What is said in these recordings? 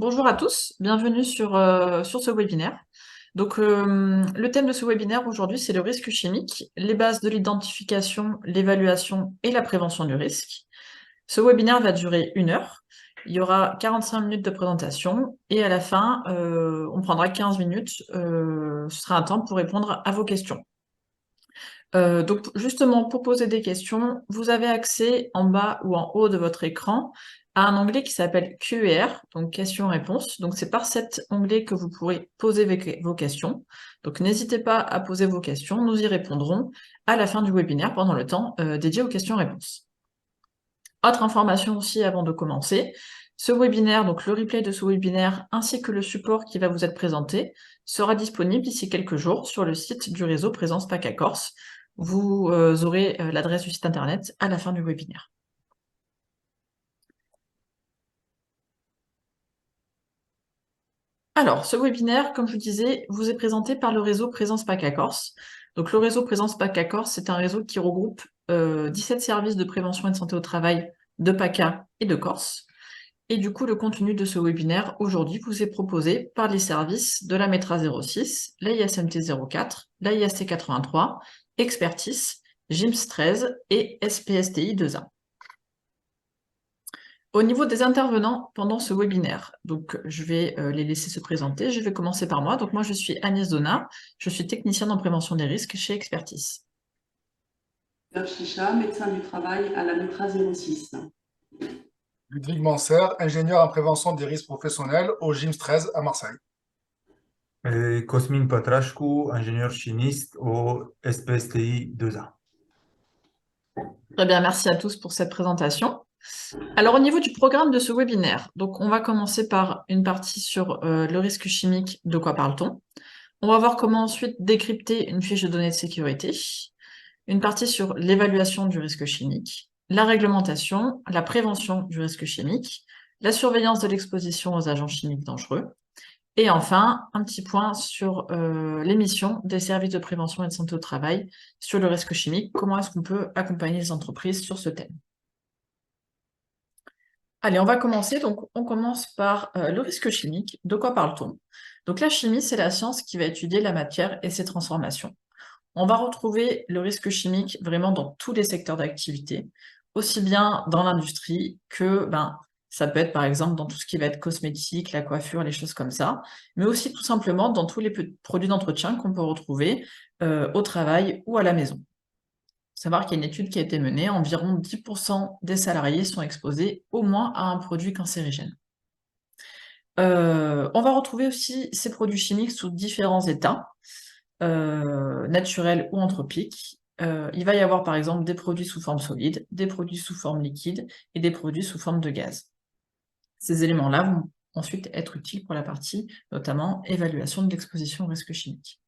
Bonjour à tous, bienvenue sur ce webinaire. Donc, le thème de ce webinaire aujourd'hui, c'est le risque chimique, les bases de l'identification, l'évaluation et la prévention du risque. Ce webinaire va durer 1 heure. Il y aura 45 minutes de présentation et à la fin, on prendra 15 minutes. Ce sera un temps pour répondre à vos questions. Donc, justement, pour poser des questions, vous avez accès en bas ou en haut de votre écran à un onglet qui s'appelle Q&R, donc questions-réponses. Donc, c'est par cet onglet que vous pourrez poser vos questions. Donc, n'hésitez pas à poser vos questions, nous y répondrons à la fin du webinaire pendant le temps dédié aux questions-réponses. Autre information aussi avant de commencer, ce webinaire, donc le replay de ce webinaire ainsi que le support qui va vous être présenté sera disponible d'ici quelques jours sur le site du réseau Présence PACA Corse. Vous aurez l'adresse du site internet à la fin du webinaire. Alors, ce webinaire, comme je vous disais, vous est présenté par le réseau Présence PACA Corse. Donc, le réseau Présence PACA Corse, c'est un réseau qui regroupe 17 services de prévention et de santé au travail de PACA et de Corse. Et du coup, le contenu de ce webinaire aujourd'hui vous est proposé par les services de la METRA 06, la ISMT 04, la IST 83, Expertise, GIMS 13 et SPSTI 2A. Au niveau des intervenants pendant ce webinaire, donc je vais les laisser se présenter. Je vais commencer par moi. Donc moi, je suis Agnès Donat, je suis technicienne en prévention des risques chez Expertise. Chicha, médecin du travail à la METRA 06. Ludwig Manser, ingénieur en prévention des risques professionnels au GIMS 13 à Marseille. Cosmin Patrașcu, ingénieur chimiste au SPSTI 2A. Très bien, merci à tous pour cette présentation. Alors, au niveau du programme de ce webinaire, donc on va commencer par une partie sur le risque chimique, de quoi parle-t-on? On va voir comment ensuite décrypter une fiche de données de sécurité, une partie sur l'évaluation du risque chimique, la réglementation, la prévention du risque chimique, la surveillance de l'exposition aux agents chimiques dangereux, et enfin, un petit point sur les missions des services de prévention et de santé au travail sur le risque chimique, comment est-ce qu'on peut accompagner les entreprises sur ce thème. Allez, on va commencer. Donc, on commence par le risque chimique. De quoi parle-t-on? Donc, la chimie, c'est la science qui va étudier la matière et ses transformations. On va retrouver le risque chimique vraiment dans tous les secteurs d'activité, aussi bien dans l'industrie que, ça peut être par exemple dans tout ce qui va être cosmétique, la coiffure, les choses comme ça, mais aussi tout simplement dans tous les produits d'entretien qu'on peut retrouver au travail ou à la maison. Savoir qu'il y a une étude qui a été menée, environ 10% des salariés sont exposés au moins à un produit cancérigène. On va retrouver aussi ces produits chimiques sous différents états, naturels ou anthropiques. Il va y avoir par exemple des produits sous forme solide, des produits sous forme liquide et des produits sous forme de gaz. Ces éléments-là vont ensuite être utiles pour la partie, notamment, évaluation de l'exposition au risque chimique.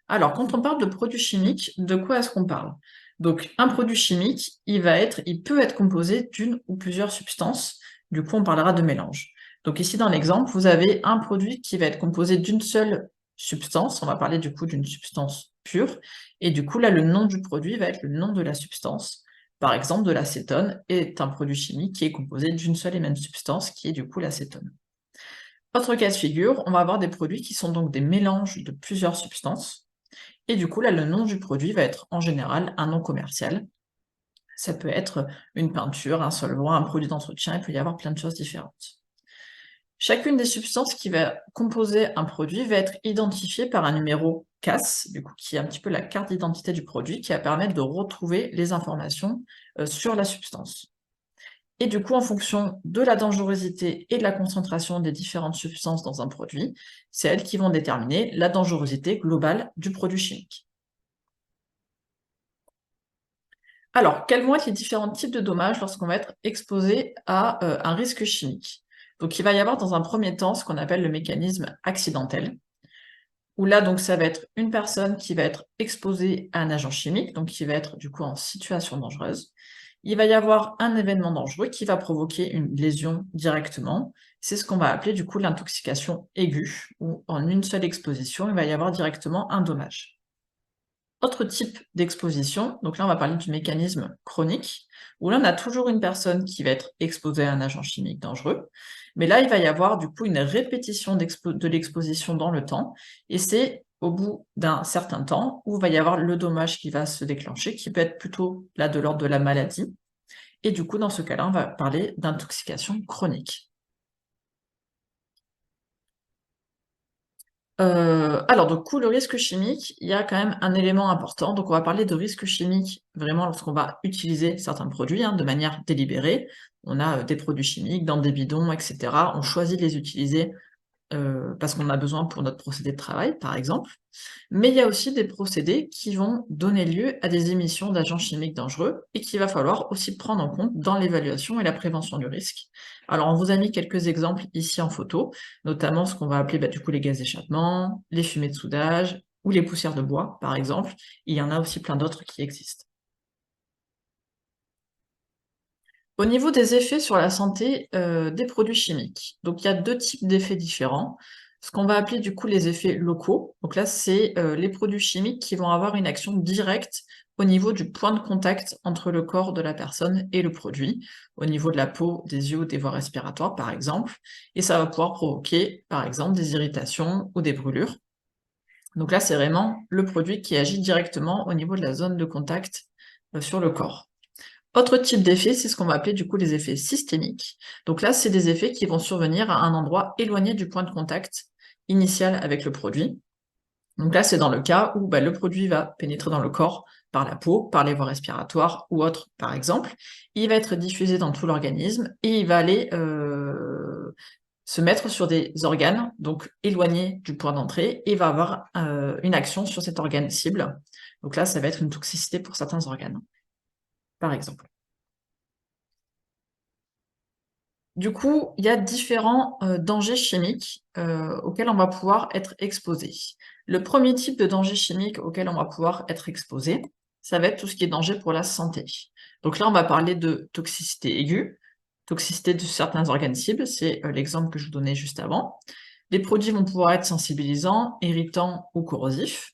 Alors, quand on parle de produits chimiques, de quoi est-ce qu'on parle? Donc, un produit chimique, il peut être composé d'une ou plusieurs substances. Du coup, on parlera de mélange. Donc ici, dans l'exemple, vous avez un produit qui va être composé d'une seule substance. On va parler du coup d'une substance pure. Et du coup, là, le nom du produit va être le nom de la substance. Par exemple, de l'acétone est un produit chimique qui est composé d'une seule et même substance, qui est du coup l'acétone. Autre cas de figure, on va avoir des produits qui sont donc des mélanges de plusieurs substances. Et du coup, là, le nom du produit va être en général un nom commercial. Ça peut être une peinture, un solvant, un produit d'entretien, il peut y avoir plein de choses différentes. Chacune des substances qui va composer un produit va être identifiée par un numéro CAS, du coup, qui est un petit peu la carte d'identité du produit, qui va permettre de retrouver les informations sur la substance. Et du coup, en fonction de la dangerosité et de la concentration des différentes substances dans un produit, c'est elles qui vont déterminer la dangerosité globale du produit chimique. Alors, quels vont être les différents types de dommages lorsqu'on va être exposé à un risque chimique? Donc, il va y avoir dans un premier temps ce qu'on appelle le mécanisme accidentel, où là, donc, ça va être une personne qui va être exposée à un agent chimique, donc qui va être du coup en situation dangereuse. Il va y avoir un événement dangereux qui va provoquer une lésion directement. C'est ce qu'on va appeler du coup l'intoxication aiguë, où en une seule exposition, il va y avoir directement un dommage. Autre type d'exposition, donc là on va parler du mécanisme chronique, où là on a toujours une personne qui va être exposée à un agent chimique dangereux, mais là il va y avoir du coup une répétition de l'exposition dans le temps, et c'est au bout d'un certain temps où il va y avoir le dommage qui va se déclencher, qui peut être plutôt là de l'ordre de la maladie, et du coup dans ce cas-là on va parler d'intoxication chronique. Alors, du coup, le risque chimique, il y a quand même un élément important. Donc, on va parler de risque chimique vraiment lorsqu'on va utiliser certains produits de manière délibérée. On a des produits chimiques dans des bidons, etc. On choisit de les utiliser parce qu'on a besoin pour notre procédé de travail, par exemple. Mais il y a aussi des procédés qui vont donner lieu à des émissions d'agents chimiques dangereux et qu'il va falloir aussi prendre en compte dans l'évaluation et la prévention du risque. Alors, on vous a mis quelques exemples ici en photo, notamment ce qu'on va appeler du coup les gaz d'échappement, les fumées de soudage ou les poussières de bois, par exemple. Il y en a aussi plein d'autres qui existent. Au niveau des effets sur la santé des produits chimiques, donc il y a deux types d'effets différents. Ce qu'on va appeler du coup les effets locaux, donc là c'est les produits chimiques qui vont avoir une action directe au niveau du point de contact entre le corps de la personne et le produit, au niveau de la peau, des yeux ou des voies respiratoires par exemple, et ça va pouvoir provoquer par exemple des irritations ou des brûlures. Donc là c'est vraiment le produit qui agit directement au niveau de la zone de contact sur le corps. Autre type d'effet, c'est ce qu'on va appeler du coup les effets systémiques. Donc là, c'est des effets qui vont survenir à un endroit éloigné du point de contact initial avec le produit. Donc là, c'est dans le cas où le produit va pénétrer dans le corps par la peau, par les voies respiratoires ou autres, par exemple. Il va être diffusé dans tout l'organisme et il va aller se mettre sur des organes, donc éloignés du point d'entrée, et va avoir une action sur cet organe cible. Donc là, ça va être une toxicité pour certains organes, par exemple. Du coup, il y a différents dangers chimiques auxquels on va pouvoir être exposé. Le premier type de danger chimique auquel on va pouvoir être exposé, ça va être tout ce qui est danger pour la santé. Donc là, on va parler de toxicité aiguë, toxicité de certains organes cibles, c'est l'exemple que je vous donnais juste avant. Les produits vont pouvoir être sensibilisants, irritants ou corrosifs.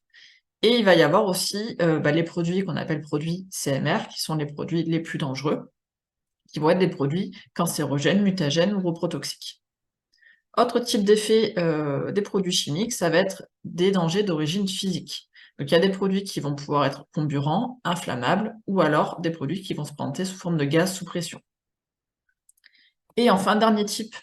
Et il va y avoir aussi les produits qu'on appelle produits CMR, qui sont les produits les plus dangereux, qui vont être des produits cancérogènes, mutagènes ou reprotoxiques. Autre type d'effet des produits chimiques, ça va être des dangers d'origine physique. Donc il y a des produits qui vont pouvoir être comburants, inflammables, ou alors des produits qui vont se présenter sous forme de gaz sous pression. Et enfin, dernier type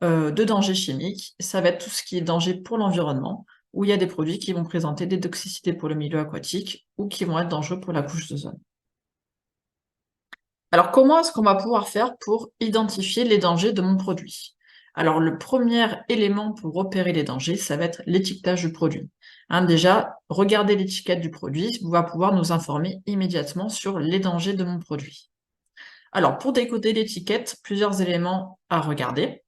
de danger chimique, ça va être tout ce qui est danger pour l'environnement, où il y a des produits qui vont présenter des toxicités pour le milieu aquatique ou qui vont être dangereux pour la couche d'ozone. Alors, comment est-ce qu'on va pouvoir faire pour identifier les dangers de mon produit? Alors, le premier élément pour repérer les dangers, ça va être l'étiquetage du produit. Déjà, regarder l'étiquette du produit va pouvoir nous informer immédiatement sur les dangers de mon produit. Alors, pour décoder l'étiquette, plusieurs éléments à regarder.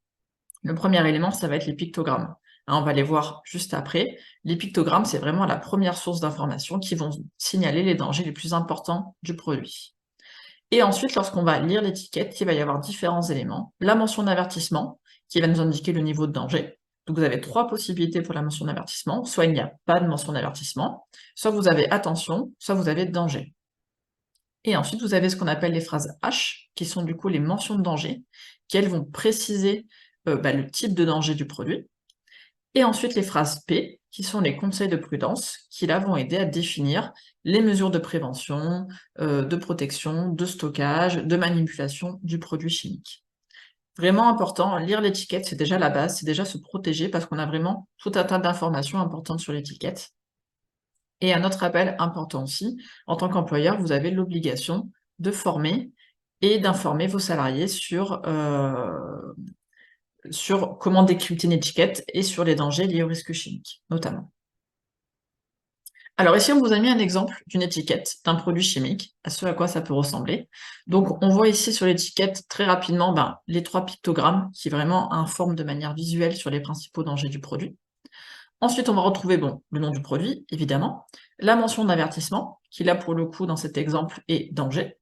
Le premier élément, ça va être les pictogrammes. On va les voir juste après. Les pictogrammes, c'est vraiment la première source d'information qui vont signaler les dangers les plus importants du produit. Et ensuite, lorsqu'on va lire l'étiquette, il va y avoir différents éléments. La mention d'avertissement, qui va nous indiquer le niveau de danger. Donc vous avez trois possibilités pour la mention d'avertissement. Soit il n'y a pas de mention d'avertissement, soit vous avez attention, soit vous avez danger. Et ensuite, vous avez ce qu'on appelle les phrases H, qui sont du coup les mentions de danger, qui elles vont préciser le type de danger du produit. Et ensuite les phrases P, qui sont les conseils de prudence, qui là vont aider à définir les mesures de prévention, de protection, de stockage, de manipulation du produit chimique. Vraiment important, lire l'étiquette, c'est déjà la base, c'est déjà se protéger parce qu'on a vraiment tout un tas d'informations importantes sur l'étiquette. Et un autre rappel important aussi, en tant qu'employeur, vous avez l'obligation de former et d'informer vos salariés sur comment décrypter une étiquette et sur les dangers liés aux risques chimiques, notamment. Alors ici, on vous a mis un exemple d'une étiquette d'un produit chimique, à ce à quoi ça peut ressembler. Donc on voit ici sur l'étiquette très rapidement les trois pictogrammes qui vraiment informent de manière visuelle sur les principaux dangers du produit. Ensuite, on va retrouver le nom du produit, évidemment, la mention d'avertissement, qui là pour le coup dans cet exemple est danger.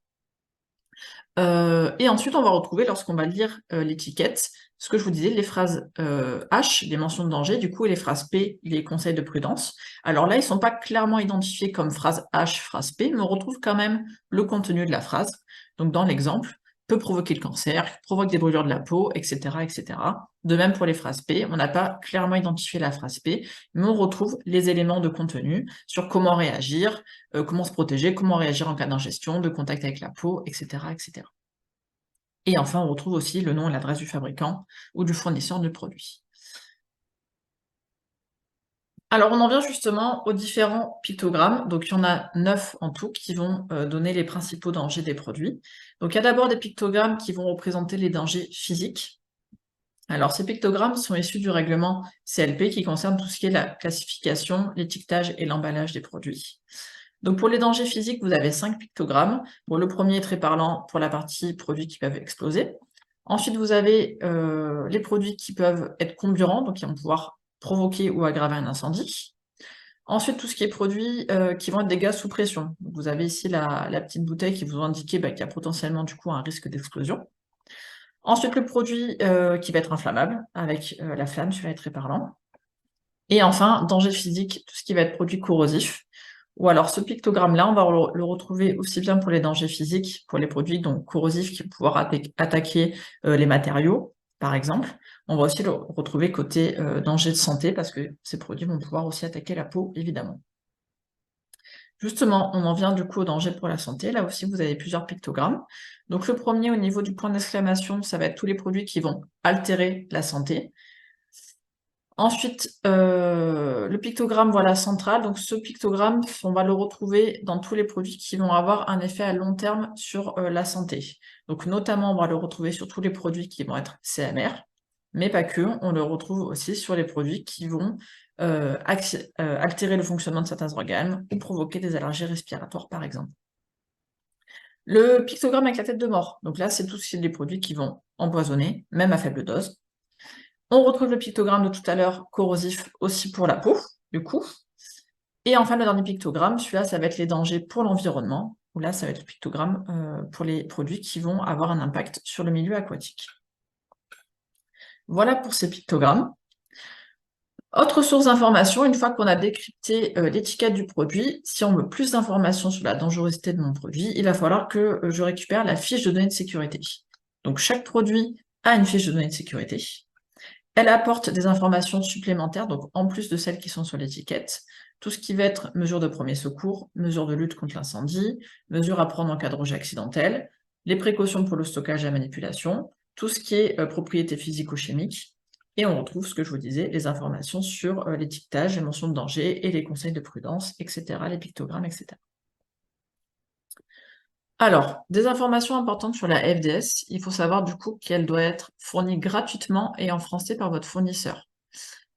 Et ensuite, on va retrouver, lorsqu'on va lire l'étiquette, ce que je vous disais, les phrases H, les mentions de danger, du coup, et les phrases P, les conseils de prudence. Alors là, ils ne sont pas clairement identifiés comme phrase H, phrase P, mais on retrouve quand même le contenu de la phrase. Donc dans l'exemple, peut provoquer le cancer, provoque des brûlures de la peau, etc., etc. De même pour les phrases P, on n'a pas clairement identifié la phrase P, mais on retrouve les éléments de contenu sur comment réagir, comment se protéger, comment réagir en cas d'ingestion, de contact avec la peau, etc., etc. Et enfin, on retrouve aussi le nom et l'adresse du fabricant ou du fournisseur du produit. Alors, on en vient justement aux différents pictogrammes. Donc, il y en a 9 en tout qui vont donner les principaux dangers des produits. Donc, il y a d'abord des pictogrammes qui vont représenter les dangers physiques. Alors, ces pictogrammes sont issus du règlement CLP qui concerne tout ce qui est la classification, l'étiquetage et l'emballage des produits. Donc, pour les dangers physiques, vous avez 5 pictogrammes. Bon, le premier est très parlant pour la partie produits qui peuvent exploser. Ensuite, vous avez les produits qui peuvent être comburants, donc qui vont pouvoir provoquer ou aggraver un incendie. Ensuite, tout ce qui est produits qui vont être des gaz sous pression. Donc, vous avez ici la petite bouteille qui vous indique qu'il y a potentiellement du coup un risque d'explosion. Ensuite, le produit qui va être inflammable, avec la flamme, celui-là est très parlant. Et enfin, danger physique, tout ce qui va être produit corrosif. Ou alors ce pictogramme-là, on va le retrouver aussi bien pour les dangers physiques, pour les produits donc corrosifs qui vont pouvoir attaquer les matériaux, par exemple. On va aussi le retrouver côté danger de santé, parce que ces produits vont pouvoir aussi attaquer la peau, évidemment. Justement, on en vient du coup au danger pour la santé. Là aussi, vous avez plusieurs pictogrammes. Donc le premier, au niveau du point d'exclamation, ça va être tous les produits qui vont altérer la santé. Ensuite, le pictogramme voilà, central, donc ce pictogramme, on va le retrouver dans tous les produits qui vont avoir un effet à long terme sur la santé. Donc notamment, on va le retrouver sur tous les produits qui vont être CMR, mais pas que, on le retrouve aussi sur les produits qui vont altérer le fonctionnement de certains organes ou provoquer des allergies respiratoires, par exemple. Le pictogramme avec la tête de mort, donc là, c'est tous les produits qui vont empoisonner, même à faible dose. On retrouve le pictogramme de tout à l'heure, corrosif, aussi pour la peau, du coup. Et enfin, le dernier pictogramme, celui-là, ça va être les dangers pour l'environnement, où là, ça va être le pictogramme pour les produits qui vont avoir un impact sur le milieu aquatique. Voilà pour ces pictogrammes. Autre source d'information, une fois qu'on a décrypté l'étiquette du produit, si on veut plus d'informations sur la dangerosité de mon produit, il va falloir que je récupère la fiche de données de sécurité. Donc chaque produit a une fiche de données de sécurité. Elle apporte des informations supplémentaires, donc en plus de celles qui sont sur l'étiquette, tout ce qui va être mesures de premier secours, mesures de lutte contre l'incendie, mesures à prendre en cas de rejet accidentel, les précautions pour le stockage et la manipulation, tout ce qui est propriétés physico-chimiques, et on retrouve ce que je vous disais, les informations sur l'étiquetage, les mentions de danger et les conseils de prudence, etc., les pictogrammes, etc. Alors, des informations importantes sur la FDS, il faut savoir du coup qu'elle doit être fournie gratuitement et en français par votre fournisseur.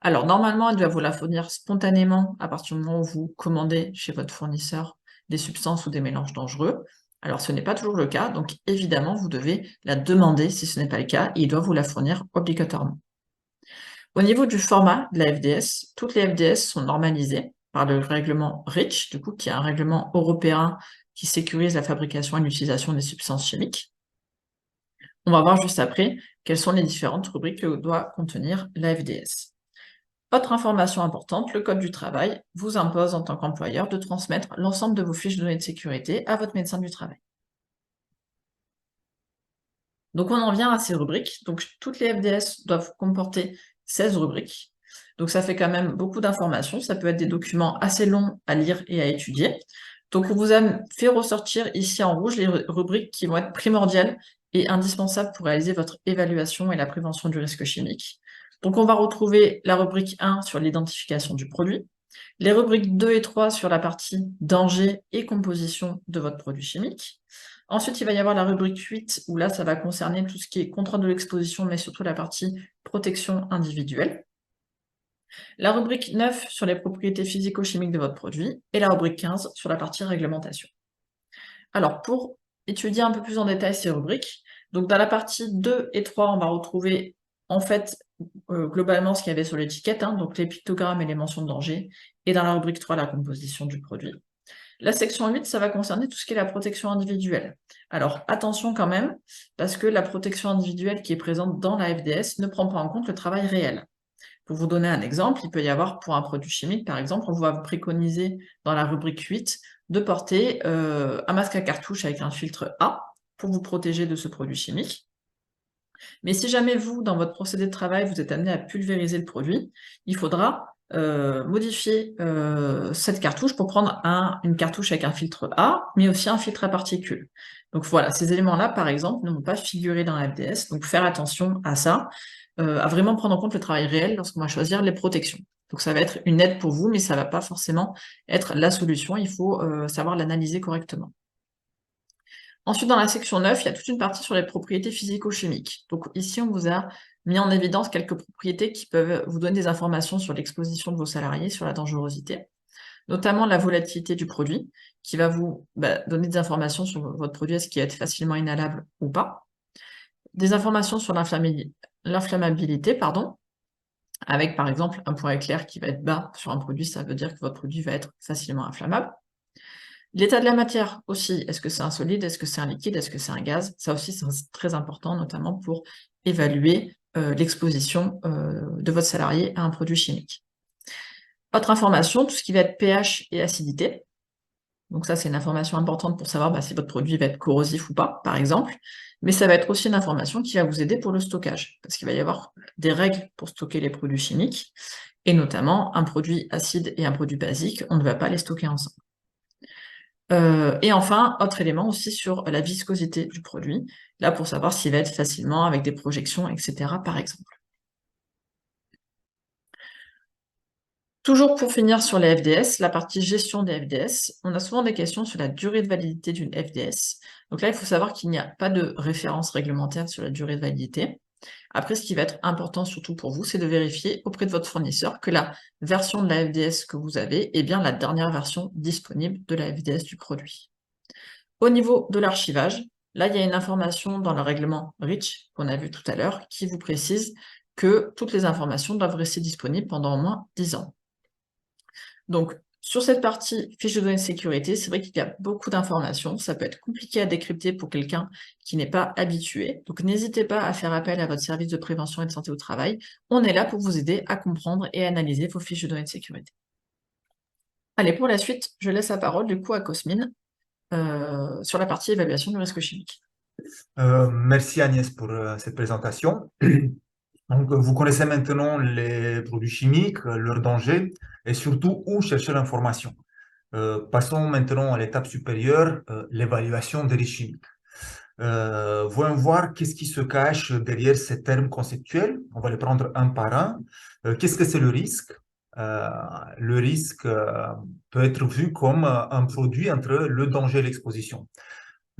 Alors, normalement, elle doit vous la fournir spontanément à partir du moment où vous commandez chez votre fournisseur des substances ou des mélanges dangereux. Alors, ce n'est pas toujours le cas, donc évidemment, vous devez la demander si ce n'est pas le cas, et il doit vous la fournir obligatoirement. Au niveau du format de la FDS, toutes les FDS sont normalisées par le règlement REACH, du coup, qui est un règlement européen qui sécurise la fabrication et l'utilisation des substances chimiques. On va voir juste après quelles sont les différentes rubriques que doit contenir la FDS. Autre information importante, le Code du travail vous impose en tant qu'employeur de transmettre l'ensemble de vos fiches de données de sécurité à votre médecin du travail. Donc on en vient à ces rubriques. Donc toutes les FDS doivent comporter 16 rubriques. Donc ça fait quand même beaucoup d'informations. Ça peut être des documents assez longs à lire et à étudier. Donc on vous a fait ressortir ici en rouge les rubriques qui vont être primordiales et indispensables pour réaliser votre évaluation et la prévention du risque chimique. Donc on va retrouver la rubrique 1 sur l'identification du produit, les rubriques 2 et 3 sur la partie danger et composition de votre produit chimique. Ensuite, il va y avoir la rubrique 8, où là, ça va concerner tout ce qui est contrôle de l'exposition, mais surtout la partie protection individuelle. La rubrique 9 sur les propriétés physico-chimiques de votre produit, et la rubrique 15 sur la partie réglementation. Alors, pour étudier un peu plus en détail ces rubriques, donc dans la partie 2 et 3, on va retrouver en fait globalement ce qu'il y avait sur l'étiquette, donc les pictogrammes et les mentions de danger, et dans la rubrique 3, la composition du produit. La section 8, ça va concerner tout ce qui est la protection individuelle. Alors, attention quand même, parce que la protection individuelle qui est présente dans la FDS ne prend pas en compte le travail réel. Pour vous donner un exemple, il peut y avoir pour un produit chimique, par exemple, on va vous préconiser dans la rubrique 8 de porter un masque à cartouche avec un filtre A pour vous protéger de ce produit chimique. Mais si jamais vous, dans votre procédé de travail, vous êtes amené à pulvériser le produit, il faudra modifier cette cartouche pour prendre une cartouche avec un filtre A, mais aussi un filtre à particules. Donc voilà, ces éléments-là, par exemple, ne vont pas figurer dans la FDS, donc faire attention à ça, à vraiment prendre en compte le travail réel lorsqu'on va choisir les protections. Donc ça va être une aide pour vous, mais ça ne va pas forcément être la solution, il faut savoir l'analyser correctement. Ensuite, dans la section 9, il y a toute une partie sur les propriétés physico-chimiques. Donc ici, on vous a mis en évidence quelques propriétés qui peuvent vous donner des informations sur l'exposition de vos salariés, sur la dangerosité, notamment la volatilité du produit, qui va vous donner des informations sur votre produit, est-ce qu'il va être facilement inhalable ou pas. Des informations sur l'inflammabilité, avec par exemple un point éclair qui va être bas sur un produit, ça veut dire que votre produit va être facilement inflammable. L'état de la matière aussi, est-ce que c'est un solide, est-ce que c'est un liquide, est-ce que c'est un gaz? Ça aussi, c'est très important, notamment pour évaluer l'exposition de votre salarié à un produit chimique. Autre information, tout ce qui va être pH et acidité. Donc ça, c'est une information importante pour savoir si votre produit va être corrosif ou pas, par exemple. Mais ça va être aussi une information qui va vous aider pour le stockage, parce qu'il va y avoir des règles pour stocker les produits chimiques, et notamment un produit acide et un produit basique, on ne va pas les stocker ensemble. Et enfin, autre élément aussi sur la viscosité du produit, là pour savoir s'il va être facilement avec des projections, etc. par exemple. Toujours pour finir sur les FDS, la partie gestion des FDS, on a souvent des questions sur la durée de validité d'une FDS. Donc là, il faut savoir qu'il n'y a pas de référence réglementaire sur la durée de validité. Après, ce qui va être important surtout pour vous, c'est de vérifier auprès de votre fournisseur que la version de la FDS que vous avez est bien la dernière version disponible de la FDS du produit. Au niveau de l'archivage, là, il y a une information dans le règlement REACH qu'on a vu tout à l'heure qui vous précise que toutes les informations doivent rester disponibles pendant au moins 10 ans. Donc, sur cette partie fiche de données de sécurité, c'est vrai qu'il y a beaucoup d'informations. Ça peut être compliqué à décrypter pour quelqu'un qui n'est pas habitué. Donc, n'hésitez pas à faire appel à votre service de prévention et de santé au travail. On est là pour vous aider à comprendre et analyser vos fiches de données de sécurité. Allez, pour la suite, je laisse la parole du coup à Cosmine sur la partie évaluation du risque chimique. Merci Agnès pour cette présentation. Donc, vous connaissez maintenant les produits chimiques, leurs dangers et surtout où chercher l'information. Passons maintenant à l'étape supérieure, l'évaluation des risques chimiques. Voyons voir qu'est-ce qui se cache derrière ces termes conceptuels. On va les prendre un par un. Qu'est-ce que c'est le risque? Le risque peut être vu comme un produit entre le danger et l'exposition.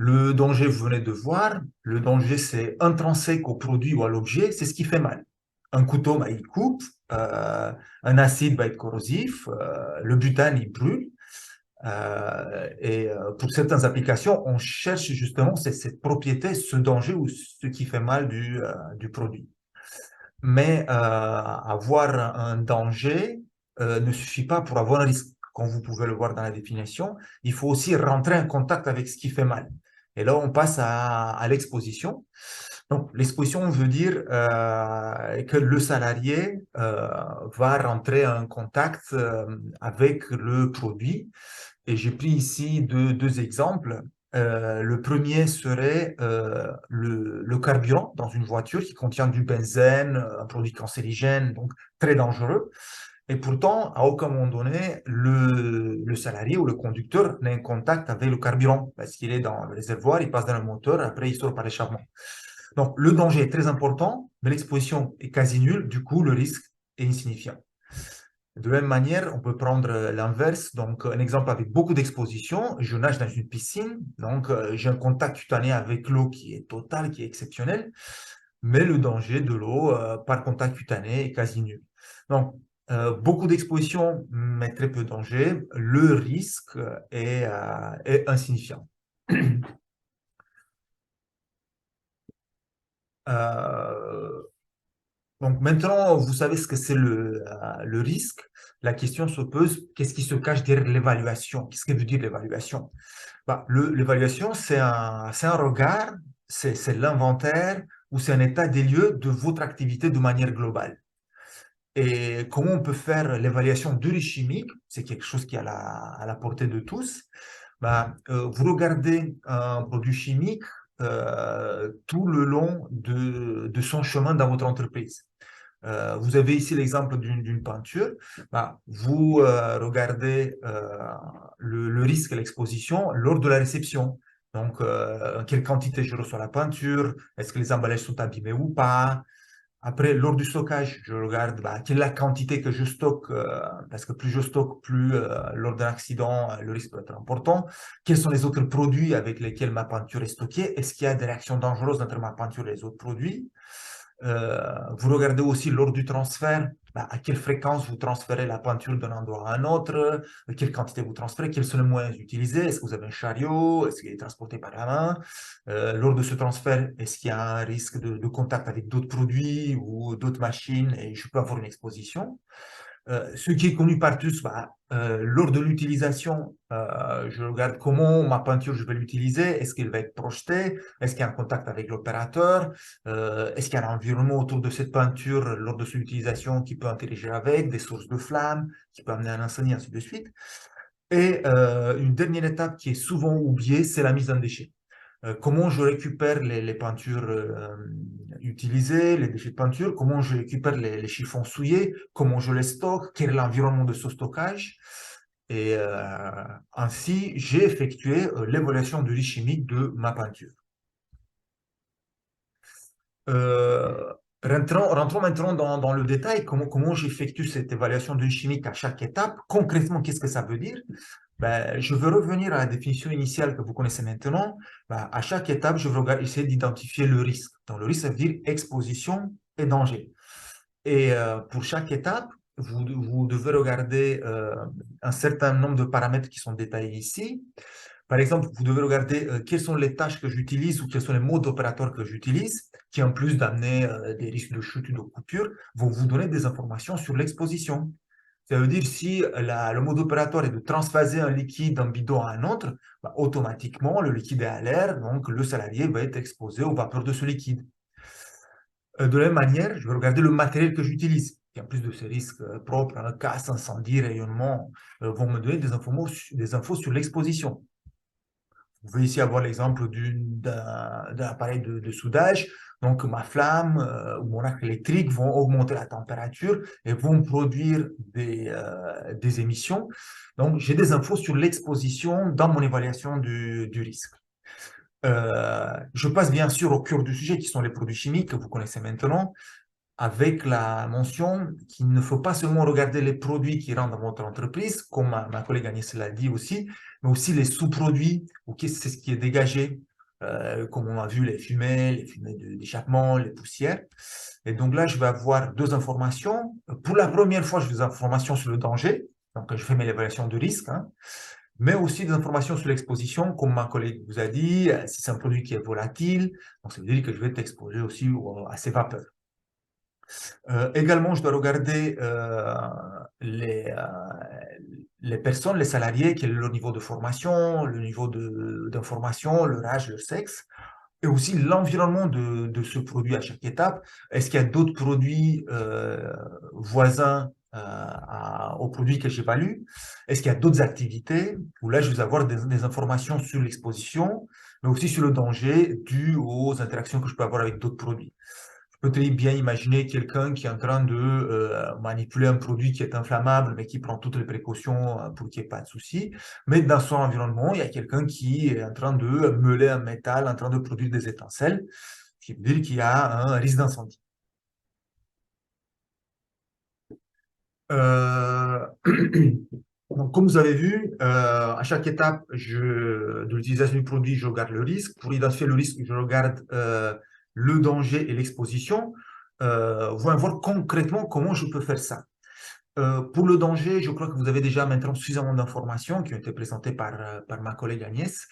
Le danger, vous venez de voir, le danger, c'est intrinsèque au produit ou à l'objet, c'est ce qui fait mal. Un couteau, il coupe, un acide va être corrosif, le butane, il brûle. Pour certaines applications, on cherche justement cette propriété, ce danger ou ce qui fait mal du produit. Mais avoir un danger ne suffit pas pour avoir un risque. Comme vous pouvez le voir dans la définition, il faut aussi rentrer en contact avec ce qui fait mal. Et là, on passe à l'exposition. Donc, l'exposition veut dire que le salarié va rentrer en contact avec le produit. Et j'ai pris ici deux exemples. Le premier serait le carburant dans une voiture qui contient du benzène, un produit cancérigène, donc très dangereux. Et pourtant, à aucun moment donné, le salarié ou le conducteur n'est en contact avec le carburant parce qu'il est dans le réservoir, il passe dans le moteur, après il sort par l'échappement. Donc, le danger est très important, mais l'exposition est quasi nulle, du coup, le risque est insignifiant. De la même manière, on peut prendre l'inverse, donc un exemple avec beaucoup d'exposition, je nage dans une piscine, donc j'ai un contact cutané avec l'eau qui est total, qui est exceptionnel, mais le danger de l'eau par contact cutané est quasi nul. Donc, beaucoup d'exposition, mais très peu de danger, le risque est insignifiant. Donc maintenant, vous savez ce que c'est le risque. La question se pose, qu'est-ce qui se cache derrière l'évaluation? Qu'est-ce que veut dire l'évaluation? L'évaluation, c'est un regard, c'est l'inventaire ou c'est un état des lieux de votre activité de manière globale. Et comment on peut faire l'évaluation du risque chimique? C'est quelque chose qui est à la portée de tous. Vous regardez un produit chimique tout le long de son chemin dans votre entreprise. Vous avez ici l'exemple d'une peinture. Vous regardez le risque et l'exposition lors de la réception. Donc, quelle quantité je reçois la peinture? Est-ce que les emballages sont abîmés ou pas? Après, lors du stockage, je regarde quelle est la quantité que je stocke, parce que plus je stocke, plus lors d'un accident, le risque peut être important. Quels sont les autres produits avec lesquels ma peinture est stockée? Est-ce qu'il y a des réactions dangereuses entre ma peinture et les autres produits? Vous regardez aussi lors du transfert, à quelle fréquence vous transférez la peinture d'un endroit à un autre, quelle quantité vous transférez, quels sont les moyens utilisés, est-ce que vous avez un chariot, est-ce qu'il est transporté par la main, lors de ce transfert, est-ce qu'il y a un risque de contact avec d'autres produits ou d'autres machines et je peux avoir une exposition. Ce qui est connu par tous, lors de l'utilisation, je regarde comment ma peinture, je vais l'utiliser, est-ce qu'elle va être projetée, est-ce qu'il y a un contact avec l'opérateur, est-ce qu'il y a un environnement autour de cette peinture lors de son utilisation qui peut interagir avec, des sources de flammes, qui peut amener un incendie, ainsi de suite. Et une dernière étape qui est souvent oubliée, c'est la mise en déchet. Comment je récupère les peintures utilisées, les déchets de peinture, comment je récupère les chiffons souillés, comment je les stocke, quel est l'environnement de ce stockage. Et ainsi, j'ai effectué l'évaluation du risque chimique de ma peinture. Rentrons maintenant dans le détail, comment j'effectue cette évaluation du risque chimique à chaque étape. Concrètement, qu'est-ce que ça veut dire? Je veux revenir à la définition initiale que vous connaissez maintenant. À chaque étape, je vais essayer d'identifier le risque. Donc, le risque, ça veut dire exposition et danger. Et pour chaque étape, vous devez regarder un certain nombre de paramètres qui sont détaillés ici. Par exemple, vous devez regarder quelles sont les tâches que j'utilise ou quels sont les modes opératoires que j'utilise, qui en plus d'amener des risques de chute ou de coupure, vont vous donner des informations sur l'exposition. Ça veut dire si le mode opératoire est de transvaser un liquide d'un bidon à un autre, automatiquement le liquide est à l'air, donc le salarié va être exposé aux vapeurs de ce liquide. De la même manière, je vais regarder le matériel que j'utilise. Et en plus de ces risques propres, casse, incendie, rayonnement, vont me donner des infos sur l'exposition. Vous pouvez ici avoir l'exemple d'un appareil de soudage. Donc, ma flamme ou mon arc électrique vont augmenter la température et vont produire des émissions. Donc, j'ai des infos sur l'exposition dans mon évaluation du risque. Je passe bien sûr au cœur du sujet, qui sont les produits chimiques que vous connaissez maintenant, avec la mention qu'il ne faut pas seulement regarder les produits qui rentrent dans votre entreprise, comme ma collègue Agnès l'a dit aussi, mais aussi les sous-produits, ou c'est ce qui est dégagé, comme on a vu les fumées d'échappement, les poussières. Et donc là, je vais avoir deux informations. Pour la première fois, je vais des informations sur le danger, donc je fais mes évaluations de risque, mais aussi des informations sur l'exposition, comme ma collègue vous a dit, si c'est un produit qui est volatile, donc ça veut dire que je vais être exposé aussi à ces vapeurs. Également, je dois regarder les personnes, les salariés, quel est leur niveau de formation, le niveau d'information, leur âge, leur sexe, et aussi l'environnement de ce produit à chaque étape. Est-ce qu'il y a d'autres produits voisins aux produits que j'évalue? Est-ce qu'il y a d'autres activités où là, je vais avoir des informations sur l'exposition, mais aussi sur le danger dû aux interactions que je peux avoir avec d'autres produits. Je peux très bien imaginer quelqu'un qui est en train de manipuler un produit qui est inflammable, mais qui prend toutes les précautions pour qu'il n'y ait pas de souci. Mais dans son environnement, il y a quelqu'un qui est en train de meuler un métal, en train de produire des étincelles, ce qui veut dire qu'il y a un risque d'incendie. Donc, comme vous avez vu, à chaque étape de l'utilisation du produit, je regarde le risque. Pour identifier le risque, je regarde le danger et l'exposition. Voyons voir concrètement comment je peux faire ça. Pour le danger, je crois que vous avez déjà maintenant suffisamment d'informations qui ont été présentées par ma collègue Agnès.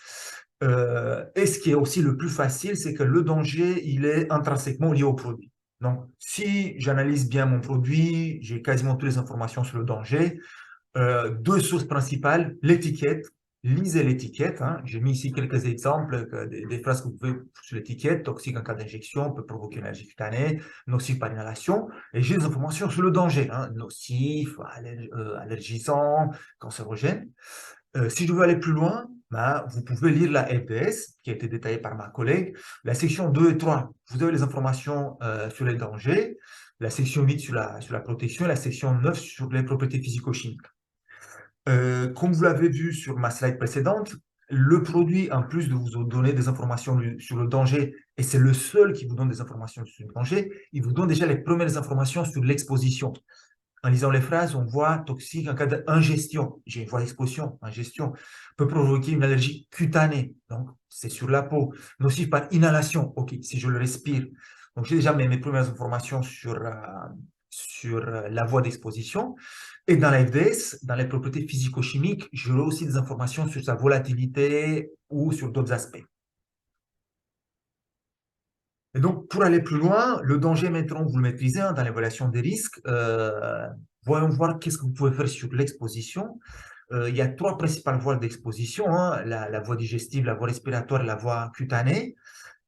Et ce qui est aussi le plus facile, c'est que le danger, il est intrinsèquement lié au produit. Donc, si j'analyse bien mon produit, j'ai quasiment toutes les informations sur le danger. Deux sources principales, l'étiquette. Lisez l'étiquette, hein. J'ai mis ici quelques exemples, des phrases que vous pouvez sur l'étiquette. Toxique en cas d'injection, peut provoquer une allergie cutanée, nocif par inhalation. Et j'ai des informations sur le danger, hein. Nocif, allergisant, cancérogène. Si je veux aller plus loin, ben, vous pouvez lire la FDS, qui a été détaillée par ma collègue. La section 2 et 3, vous avez les informations sur les dangers. La section 8 sur la protection et la section 9 sur les propriétés physico-chimiques. Comme vous l'avez vu sur ma slide précédente, le produit, en plus de vous donner des informations sur le danger, et c'est le seul qui vous donne des informations sur le danger, il vous donne déjà les premières informations sur l'exposition. En lisant les phrases, on voit toxique en cas d'ingestion. J'ai une voie d'exposition, ingestion, peut provoquer une allergie cutanée, donc c'est sur la peau. Nocif par inhalation, ok, si je le respire. Donc j'ai déjà mes premières informations sur la voie d'exposition. Et dans la FDS, dans les propriétés physico-chimiques, j'aurai aussi des informations sur sa volatilité ou sur d'autres aspects. Et donc, pour aller plus loin, le danger, maintenant, vous le maîtrisez hein, dans l'évaluation des risques. Voyons voir qu'est-ce que vous pouvez faire sur l'exposition. Il y a trois principales voies d'exposition, hein, la voie digestive, la voie respiratoire et la voie cutanée.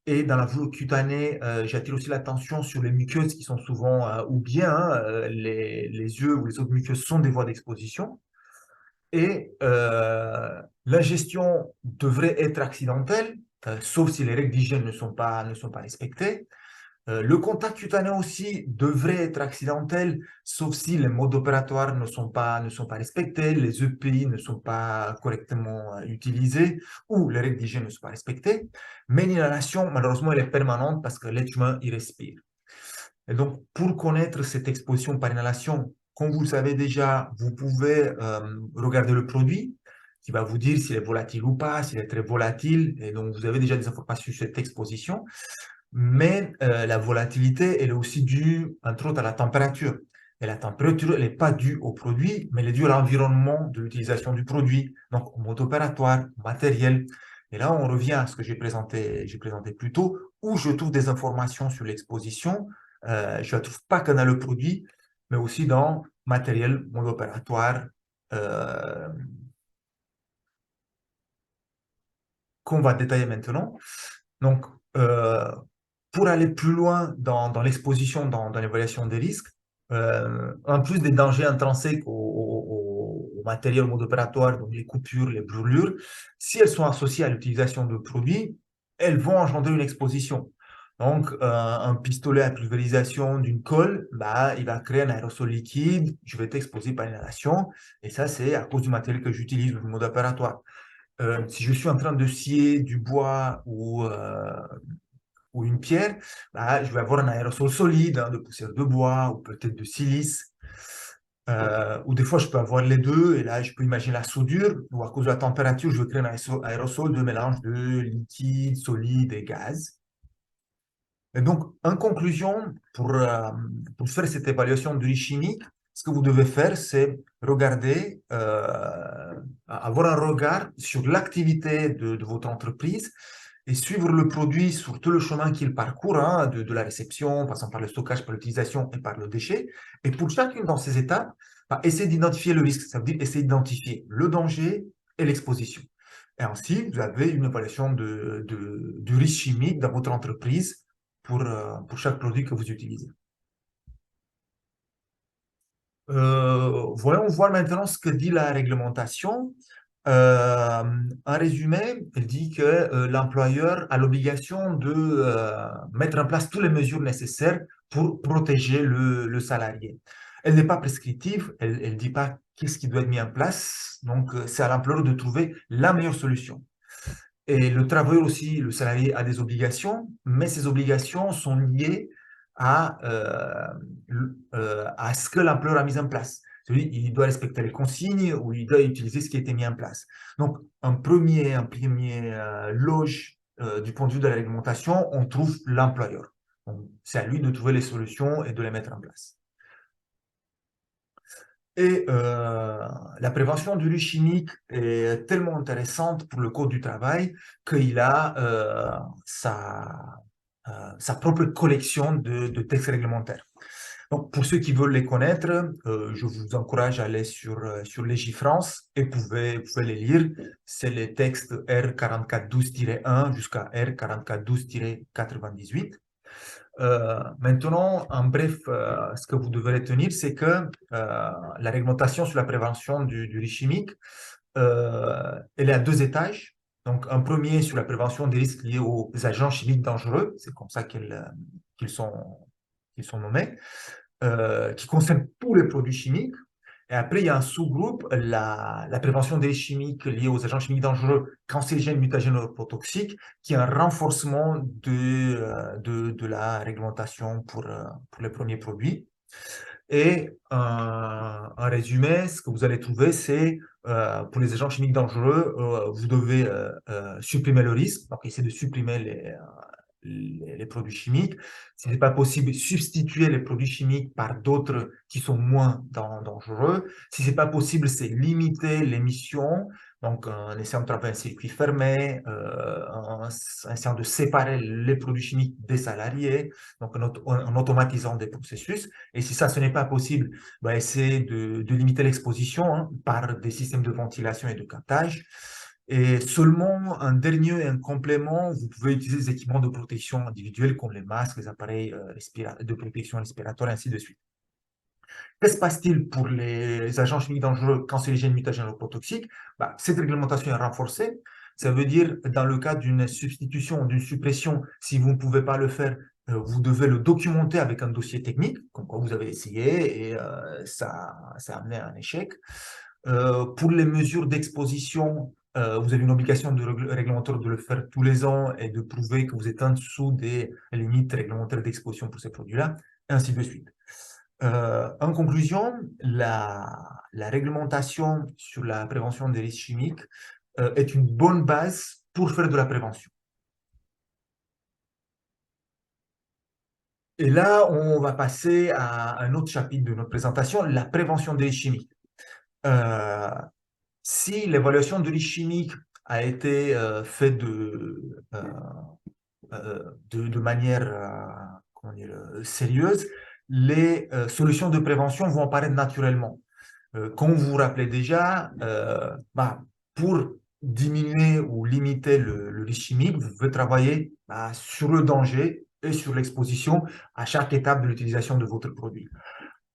Et dans la voie cutanée, j'attire aussi l'attention sur les muqueuses qui sont souvent oubliées. Hein, les yeux ou les autres muqueuses sont des voies d'exposition. Et l'ingestion devrait être accidentelle, sauf si les règles d'hygiène ne sont pas respectées. Le contact cutané aussi devrait être accidentel, sauf si les modes opératoires ne sont pas respectés, les EPI ne sont pas correctement utilisés ou les règles d'hygiène ne sont pas respectées. Mais l'inhalation, malheureusement, elle est permanente parce que l'être humain y respire. Et donc, pour connaître cette exposition par inhalation, comme vous le savez déjà, vous pouvez regarder le produit qui va vous dire s'il est volatile ou pas, s'il est très volatile. Et donc, vous avez déjà des informations sur cette exposition. Mais la volatilité, elle est aussi due, entre autres, à la température. Et la température, elle n'est pas due au produit, mais elle est due à l'environnement de l'utilisation du produit, donc au mode opératoire, au matériel. Et là, on revient à ce que j'ai présenté plus tôt, où je trouve des informations sur l'exposition. Je ne la trouve pas que dans le produit, mais aussi dans matériel, mode opératoire, qu'on va détailler maintenant. Donc, pour aller plus loin dans l'exposition, dans l'évaluation des risques, en plus des dangers intrinsèques au matériel, au mode opératoire, donc les coupures, les brûlures, si elles sont associées à l'utilisation de produits, elles vont engendrer une exposition. Donc, un pistolet à pulvérisation d'une colle, bah, il va créer un aérosol liquide, je vais être exposé par l'inhalation, et ça, c'est à cause du matériel que j'utilise, du mode opératoire. Si je suis en train de scier du bois ou une pierre, bah, je vais avoir un aérosol solide, hein, de poussière de bois ou peut-être de silice. Ou des fois, je peux avoir les deux, et là, je peux imaginer la soudure, ou à cause de la température, je vais créer un aérosol de mélange de liquide, solide et gaz. Et donc, en conclusion, pour faire cette évaluation du risque chimique, ce que vous devez faire, c'est regarder, avoir un regard sur l'activité de votre entreprise et suivre le produit sur tout le chemin qu'il parcourt, hein, de la réception, passant par le stockage, par l'utilisation et par le déchet. Et pour chacune de ces étapes, essayez d'identifier le risque, ça veut dire essayer d'identifier le danger et l'exposition. Et ainsi, vous avez une évaluation du risque chimique dans votre entreprise pour chaque produit que vous utilisez. Voyons voir maintenant ce que dit la réglementation. En résumé, elle dit que l'employeur a l'obligation de mettre en place toutes les mesures nécessaires pour protéger le salarié. Elle n'est pas prescriptive, elle ne dit pas qu'est-ce qui doit être mis en place, donc c'est à l'employeur de trouver la meilleure solution. Et le travailleur aussi, le salarié a des obligations, mais ces obligations sont liées à ce que l'employeur a mis en place. Il doit respecter les consignes ou il doit utiliser ce qui a été mis en place. Donc, un premier loge du point de vue de la réglementation, on trouve l'employeur. C'est à lui de trouver les solutions et de les mettre en place. Et la prévention du risque chimique est tellement intéressante pour le Code du travail qu'il a sa propre collection de textes réglementaires. Donc, pour ceux qui veulent les connaître, je vous encourage à aller sur Légifrance et vous pouvez les lire. C'est les textes R4412-1 jusqu'à R4412-98. Maintenant, en bref, ce que vous devrez retenir, c'est que la réglementation sur la prévention du risque chimique, elle est à 2 étages. Donc, un premier sur la prévention des risques liés aux agents chimiques dangereux, c'est comme ça qu'ils sont nommés, qui concerne tous les produits chimiques. Et après, il y a un sous-groupe, la prévention des risques chimiques liés aux agents chimiques dangereux, cancérigènes, mutagènes, neurotoxiques, qui est un renforcement de la réglementation pour les premiers produits. Et en résumé, ce que vous allez trouver, c'est pour les agents chimiques dangereux, vous devez supprimer le risque, donc essayer de supprimer les produits chimiques. Si ce n'est pas possible, substituer les produits chimiques par d'autres qui sont moins dangereux. Si ce n'est pas possible, c'est limiter l'émission, donc en essayant de travailler un circuit fermé, en essayant de séparer les produits chimiques des salariés, donc en automatisant des processus. Et si ça, ce n'est pas possible, bah, essayer de limiter l'exposition hein, par des systèmes de ventilation et de captage. Et seulement un dernier et un complément, vous pouvez utiliser des équipements de protection individuels comme les masques, les appareils de protection respiratoire, et ainsi de suite. Que se passe-t-il pour les agents chimiques dangereux, cancérigènes, mutagènes, neurotoxiques? Bah, cette réglementation est renforcée. Ça veut dire, dans le cas d'une substitution, d'une suppression, si vous ne pouvez pas le faire, vous devez le documenter avec un dossier technique, comme quoi vous avez essayé et ça a amené à un échec. Pour les mesures d'exposition, vous avez une obligation de réglementaire de le faire tous les ans et de prouver que vous êtes en dessous des limites réglementaires d'exposition pour ces produits-là, et ainsi de suite. En conclusion, la réglementation sur la prévention des risques chimiques est une bonne base pour faire de la prévention. Et là, on va passer à un autre chapitre de notre présentation, la prévention des risques chimiques. Si l'évaluation de risque chimique a été faite de manière comment dire, sérieuse, les solutions de prévention vont apparaître naturellement. Comme vous vous rappelez déjà, pour diminuer ou limiter le risque chimique, vous pouvez travailler sur le danger et sur l'exposition à chaque étape de l'utilisation de votre produit.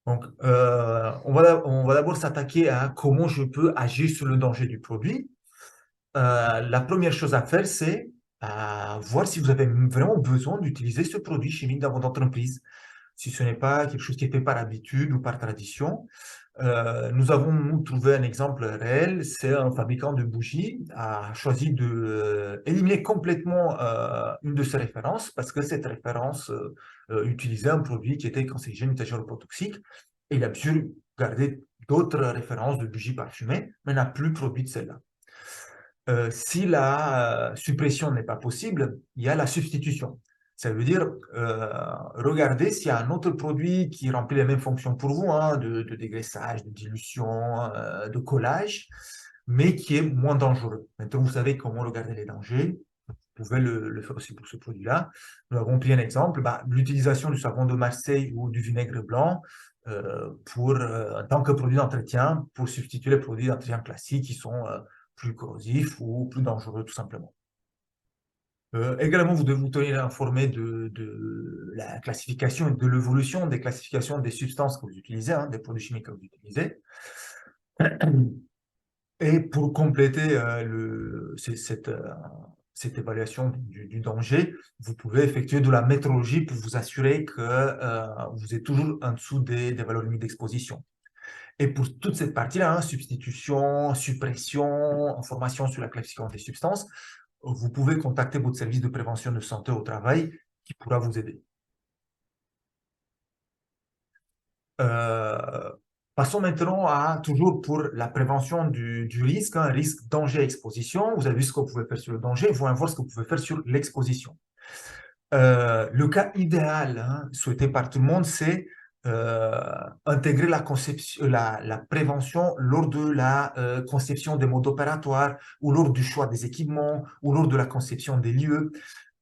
Donc, on va d'abord s'attaquer à comment je peux agir sur le danger du produit. La première chose à faire, c'est voir si vous avez vraiment besoin d'utiliser ce produit chimique dans votre entreprise. Si ce n'est pas quelque chose qui est fait par habitude ou par tradition. Nous avons trouvé un exemple réel, c'est un fabricant de bougies a choisi d'éliminer complètement une de ses références parce que cette référence utilisait un produit qui était cancérigène, mutagène, neurotoxique, et il a bien sûr gardé d'autres références de bougies parfumées, mais n'a plus produit de celle-là. Si la suppression n'est pas possible, il y a la substitution. Ça veut dire, regardez s'il y a un autre produit qui remplit les mêmes fonctions pour vous, hein, de dégraissage, de dilution, de collage, mais qui est moins dangereux. Maintenant, vous savez comment regarder les dangers. Vous pouvez le faire aussi pour ce produit-là. Nous avons pris un exemple, l'utilisation du savon de Marseille ou du vinaigre blanc en tant que produit d'entretien pour substituer les produits d'entretien classiques qui sont plus corrosifs ou plus dangereux, tout simplement. Également, vous devez vous tenir informé de la classification et de l'évolution des classifications des substances que vous utilisez, hein, des produits chimiques que vous utilisez. Et pour compléter cette évaluation du danger, vous pouvez effectuer de la métrologie pour vous assurer que vous êtes toujours en dessous des valeurs limites d'exposition. Et pour toute cette partie-là, hein, substitution, suppression, information sur la classification des substances, vous pouvez contacter votre service de prévention de santé au travail qui pourra vous aider. Passons maintenant toujours pour la prévention du risque, hein, risque, danger, exposition. Vous avez vu ce que vous pouvez faire sur le danger, vous allez voir ce que vous pouvez faire sur l'exposition. Le cas idéal hein, souhaité par tout le monde, c'est intégrer la prévention lors de la conception des modes opératoires ou lors du choix des équipements ou lors de la conception des lieux.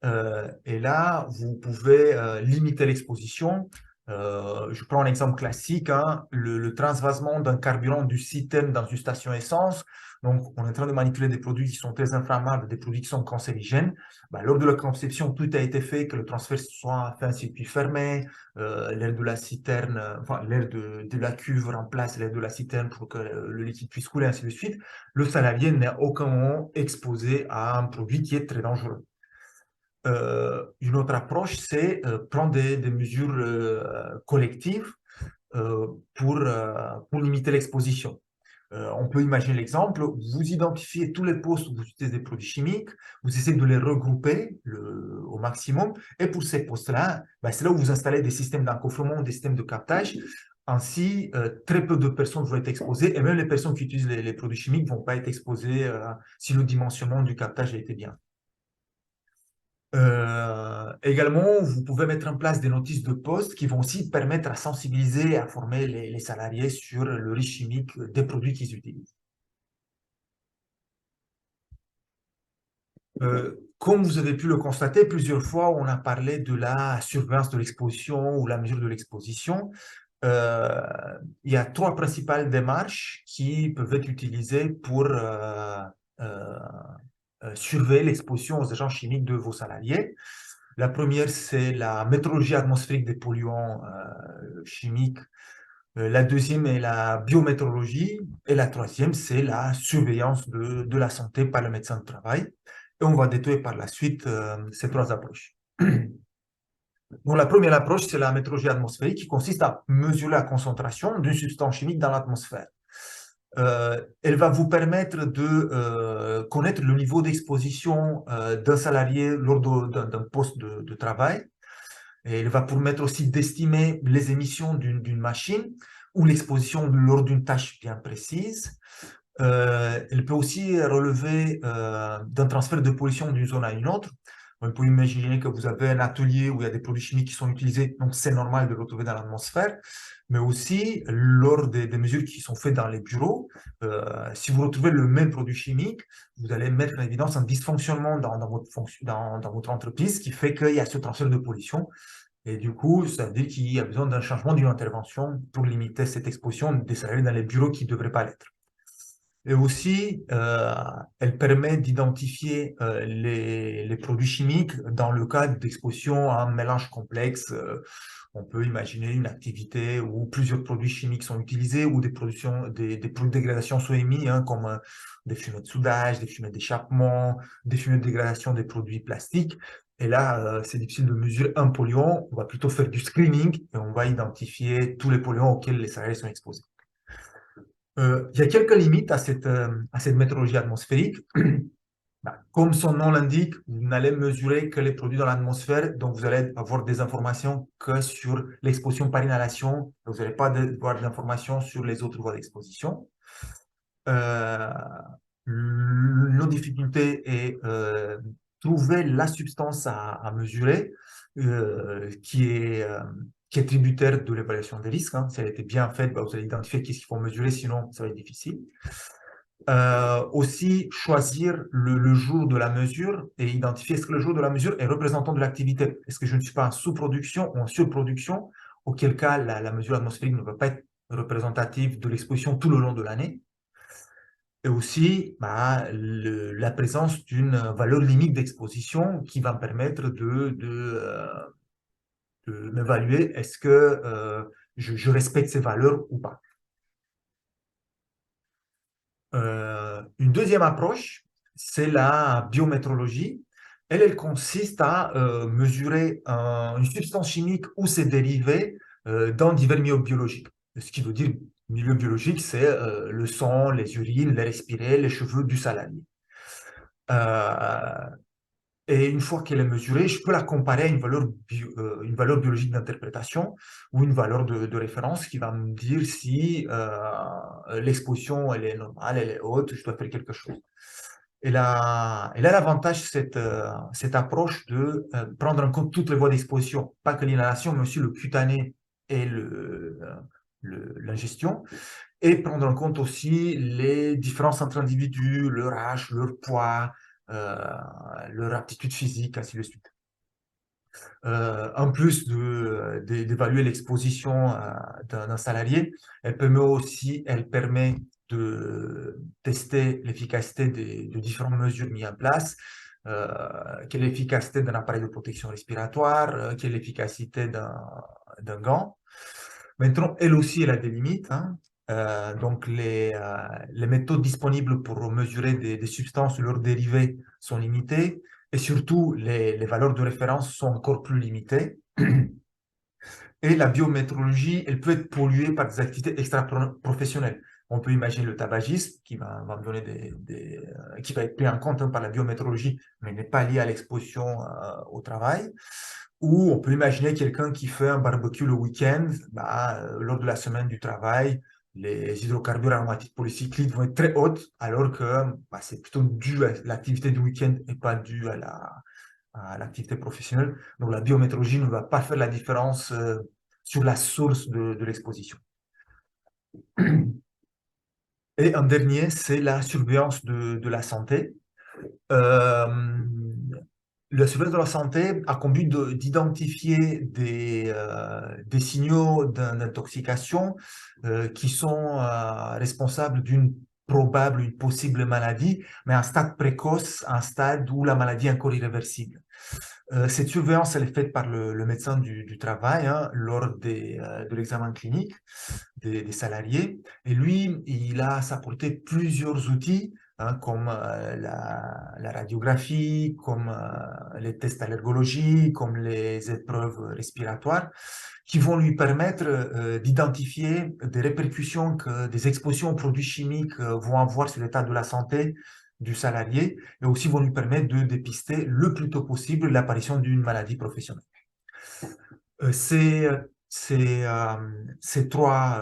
Et là, vous pouvez limiter l'exposition. Je prends un exemple classique, hein, le transvasement d'un carburant du citerne dans une station essence. Donc, on est en train de manipuler des produits qui sont très inflammables, des produits qui sont cancérigènes. Ben, lors de la conception, tout a été fait, que le transfert soit fait en circuit fermé, l'air de la citerne, enfin, l'air de la cuve remplace l'air de la citerne pour que le liquide puisse couler, ainsi de suite. Le salarié n'est à aucun moment exposé à un produit qui est très dangereux. Une autre approche, c'est prendre des mesures collectives pour limiter l'exposition. On peut imaginer l'exemple, vous identifiez tous les postes où vous utilisez des produits chimiques, vous essayez de les regrouper au maximum, et pour ces postes-là, ben, c'est là où vous installez des systèmes d'encofrement, des systèmes de captage. Ainsi, très peu de personnes vont être exposées, et même les personnes qui utilisent les produits chimiques ne vont pas être exposées si le dimensionnement du captage a été bien. Également, vous pouvez mettre en place des notices de poste qui vont aussi permettre à sensibiliser et à former les salariés sur le risque chimique des produits qu'ils utilisent. Comme vous avez pu le constater, plusieurs fois, on a parlé de la surveillance de l'exposition ou la mesure de l'exposition. Il y a trois principales démarches qui peuvent être utilisées pour surveiller l'exposition aux agents chimiques de vos salariés. La première, c'est la métrologie atmosphérique des polluants chimiques. La deuxième est la biométrologie. Et la troisième, c'est la surveillance de la santé par le médecin de travail. Et on va détailler par la suite ces trois approches. Donc, la première approche, c'est la métrologie atmosphérique qui consiste à mesurer la concentration d'une substance chimique dans l'atmosphère. Elle va vous permettre de connaître le niveau d'exposition d'un salarié lors d'un poste de travail. Et elle va permettre aussi d'estimer les émissions d'une machine ou l'exposition lors d'une tâche bien précise. Elle peut aussi relever d'un transfert de pollution d'une zone à une autre. Vous pouvez imaginer que vous avez un atelier où il y a des produits chimiques qui sont utilisés, donc c'est normal de le retrouver dans l'atmosphère, mais aussi lors des mesures qui sont faites dans les bureaux, si vous retrouvez le même produit chimique, vous allez mettre en évidence un dysfonctionnement dans votre entreprise qui fait qu'il y a ce transfert de pollution. Et du coup, ça veut dire qu'il y a besoin d'un changement, d'une intervention pour limiter cette exposition des salariés dans les bureaux qui ne devraient pas l'être. Et aussi, elle permet d'identifier les produits chimiques dans le cas d'exposition à un mélange complexe. On peut imaginer une activité où plusieurs produits chimiques sont utilisés ou des produits de dégradation sont émis, hein, comme des fumées de soudage, des fumées d'échappement, des fumées de dégradation des produits plastiques. Et là, c'est difficile de mesurer un polluant. On va plutôt faire du screening et on va identifier tous les polluants auxquels les salariés sont exposés. Il y a quelques limites à cette métrologie atmosphérique. Comme son nom l'indique, vous n'allez mesurer que les produits dans l'atmosphère, donc vous allez avoir des informations que sur l'exposition par inhalation, vous n'allez pas avoir d'informations sur les autres voies d'exposition. Nos difficultés est trouver la substance à mesurer qui est tributaire de l'évaluation des risques. Hein. Si elle était bien faite, vous allez identifier qu'est-ce qu'il faut mesurer, sinon ça va être difficile. Aussi, choisir le jour de la mesure et identifier est-ce que le jour de la mesure est représentant de l'activité. Est-ce que je ne suis pas en sous-production ou en surproduction, auquel cas la mesure atmosphérique ne va pas être représentative de l'exposition tout le long de l'année. Et aussi la présence d'une valeur limite d'exposition qui va me permettre de m'évaluer est-ce que je respecte ces valeurs ou pas. Une deuxième approche, c'est la biométrologie. Elle consiste à mesurer une substance chimique ou ses dérivés dans divers milieux biologiques. Ce qui veut dire milieu biologique, c'est le sang, les urines, les respirés, les cheveux du salarié. Et une fois qu'elle est mesurée, je peux la comparer à une valeur biologique d'interprétation ou une valeur de référence qui va me dire si l'exposition elle est normale, elle est haute, je dois faire quelque chose. Elle a l'avantage, cette approche, de prendre en compte toutes les voies d'exposition, pas que l'inhalation, mais aussi le cutané et l'ingestion, et prendre en compte aussi les différences entre individus, leur âge, leur poids, leur aptitude physique, ainsi de suite. En plus d'évaluer l'exposition d'un salarié, elle permet de tester l'efficacité de différentes mesures mises en place, quelle est l'efficacité d'un appareil de protection respiratoire, quelle est l'efficacité d'un gant. Maintenant, elle aussi, elle a des limites, hein. Donc, les méthodes disponibles pour mesurer des substances ou leurs dérivés sont limitées. Et surtout, les valeurs de référence sont encore plus limitées. Et la biométrologie, elle peut être polluée par des activités extra-professionnelles. On peut imaginer le tabagisme qui va me donner qui va être pris en compte, hein, par la biométrologie, mais n'est pas lié à l'exposition au travail. Ou on peut imaginer quelqu'un qui fait un barbecue le week-end, lors de la semaine du travail, les hydrocarbures aromatiques polycycliques vont être très hautes, alors que c'est plutôt dû à l'activité du week-end et pas dû à l'activité professionnelle. Donc la biométrologie ne va pas faire la différence sur la source de l'exposition. Et un dernier, c'est la surveillance de la santé. La surveillance de la santé a comme but d'identifier des signaux d'intoxication qui sont responsables d'une probable, une possible maladie, mais à un stade précoce, un stade où la maladie est encore irréversible. Cette surveillance, elle est faite par le médecin du travail, hein, lors de l'examen clinique des salariés. Et lui, il a à sa portée plusieurs outils, hein, comme la radiographie, comme les tests allergologiques, comme les épreuves respiratoires, qui vont lui permettre d'identifier des répercussions que des expositions aux produits chimiques vont avoir sur l'état de la santé du salarié, et aussi vont lui permettre de dépister le plus tôt possible l'apparition d'une maladie professionnelle. Ces trois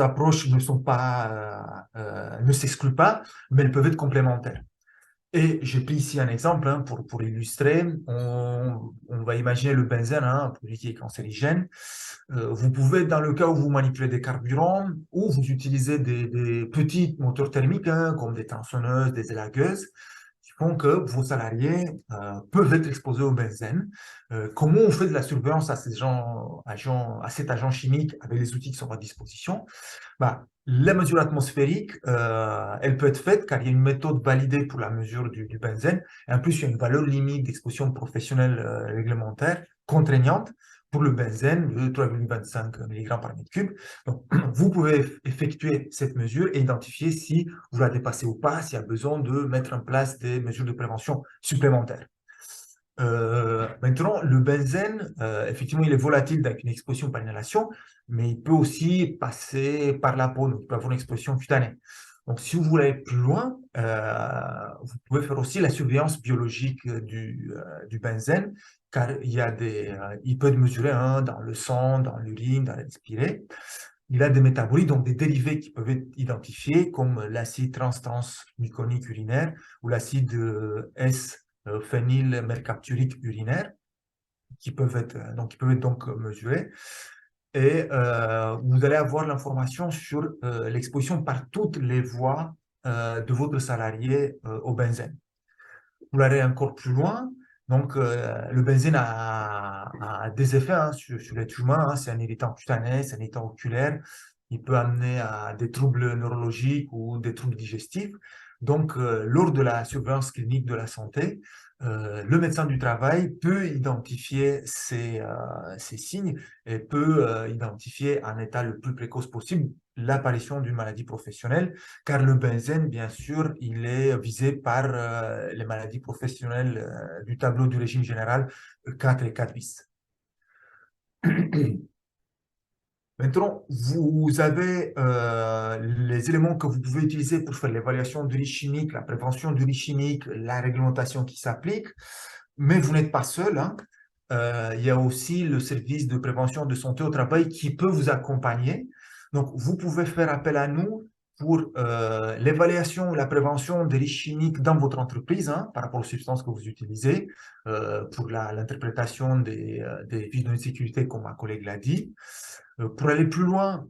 approches ne s'excluent pas, mais elles peuvent être complémentaires. Et j'ai pris ici un exemple, hein, pour illustrer. On va imaginer le benzène, hein, un produit qui est cancérigène. Vous pouvez, dans le cas où vous manipulez des carburants ou vous utilisez des petits moteurs thermiques, hein, comme des tronçonneuses, des élagueuses, qui font que vos salariés peuvent être exposés au benzène. Comment on fait de la surveillance à cet agent chimique avec les outils qui sont à disposition? La mesure atmosphérique, elle peut être faite car il y a une méthode validée pour la mesure du benzène. Et en plus, il y a une valeur limite d'exposition professionnelle réglementaire contraignante pour le benzène de 3,25 mg par mètre cube. Donc, vous pouvez effectuer cette mesure et identifier si vous la dépassez ou pas, s'il y a besoin de mettre en place des mesures de prévention supplémentaires. Maintenant, le benzène, effectivement, il est volatile avec une exposition par inhalation, mais il peut aussi passer par la peau, donc il peut avoir une exposition cutanée. Donc, si vous voulez aller plus loin, vous pouvez faire aussi la surveillance biologique du benzène, car il peut être mesuré, hein, dans le sang, dans l'urine, dans l'air expiré. Il a des métabolites, donc des dérivés qui peuvent être identifiés, comme l'acide trans-muconique urinaire ou l'acide S-phénylmercapturique urinaire, qui peuvent être donc mesurés. Et vous allez avoir l'information sur l'exposition par toutes les voies de votre salarié au benzène. Pour aller encore plus loin, donc le benzène a des effets, hein, sur l'être humain, hein. C'est un irritant cutané, c'est un irritant oculaire, il peut amener à des troubles neurologiques ou des troubles digestifs. Donc, lors de la surveillance clinique de la santé, le médecin du travail peut identifier ces signes et peut identifier en état le plus précoce possible l'apparition d'une maladie professionnelle, car le benzène, bien sûr, il est visé par les maladies professionnelles du tableau du régime général 4 et 4 bis. Maintenant, vous avez les éléments que vous pouvez utiliser pour faire l'évaluation du risque chimique, la prévention du risque chimique, la réglementation qui s'applique, mais vous n'êtes pas seul, hein. Il y a aussi le service de prévention de santé au travail qui peut vous accompagner. Donc, vous pouvez faire appel à nous pour l'évaluation et la prévention des risques chimiques dans votre entreprise, hein, par rapport aux substances que vous utilisez, pour l'interprétation des fiches de sécurité, comme ma collègue l'a dit. Pour aller plus loin,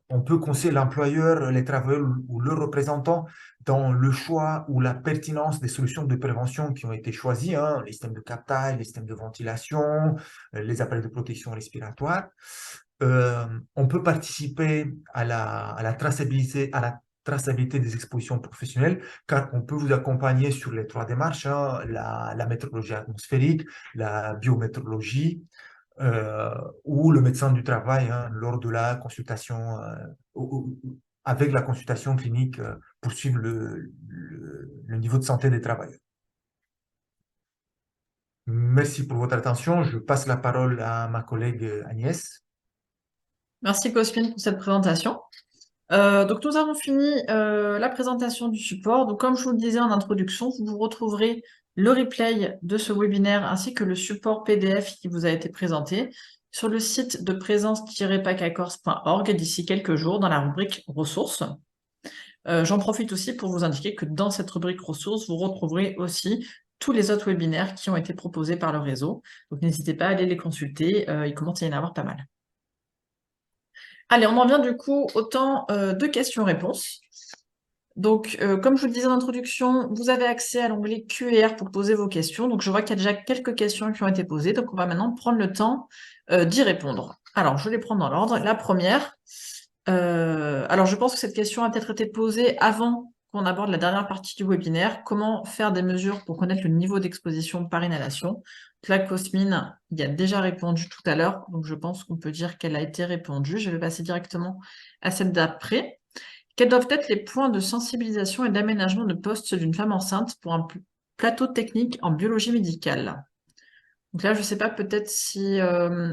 on peut conseiller l'employeur, les travailleurs ou leurs représentants dans le choix ou la pertinence des solutions de prévention qui ont été choisies, hein, les systèmes de captage, les systèmes de ventilation, les appareils de protection respiratoire. On peut participer à la traçabilité des expositions professionnelles, car on peut vous accompagner sur les 3 démarches, hein, la météorologie atmosphérique, la biométéorologie, ou le médecin du travail, hein, lors de la consultation, avec la consultation clinique, pour suivre le niveau de santé des travailleurs. Merci pour votre attention. Je passe la parole à ma collègue Agnès. Merci Cosmine pour cette présentation. Donc nous avons fini la présentation du support. Donc comme je vous le disais en introduction, vous retrouverez le replay de ce webinaire ainsi que le support PDF qui vous a été présenté sur le site de présence-pacacors.org d'ici quelques jours dans la rubrique ressources. J'en profite aussi pour vous indiquer que dans cette rubrique ressources, vous retrouverez aussi tous les autres webinaires qui ont été proposés par le réseau. Donc n'hésitez pas à aller les consulter, il commence à y en avoir pas mal. Allez, on en vient du coup au temps de questions-réponses. Donc, comme je vous le disais en introduction, vous avez accès à l'onglet Q&R pour poser vos questions. Donc, je vois qu'il y a déjà quelques questions qui ont été posées. Donc, on va maintenant prendre le temps d'y répondre. Alors, je vais les prendre dans l'ordre. La première, alors je pense que cette question a peut-être été posée avant qu'on aborde la dernière partie du webinaire. Comment faire des mesures pour connaître le niveau d'exposition par inhalation? La Cosmine y a déjà répondu tout à l'heure, donc je pense qu'on peut dire qu'elle a été répondue. Je vais passer directement à celle d'après. Quels doivent être les points de sensibilisation et d'aménagement de poste d'une femme enceinte pour un plateau technique en biologie médicale? Donc là, je ne sais pas, peut-être si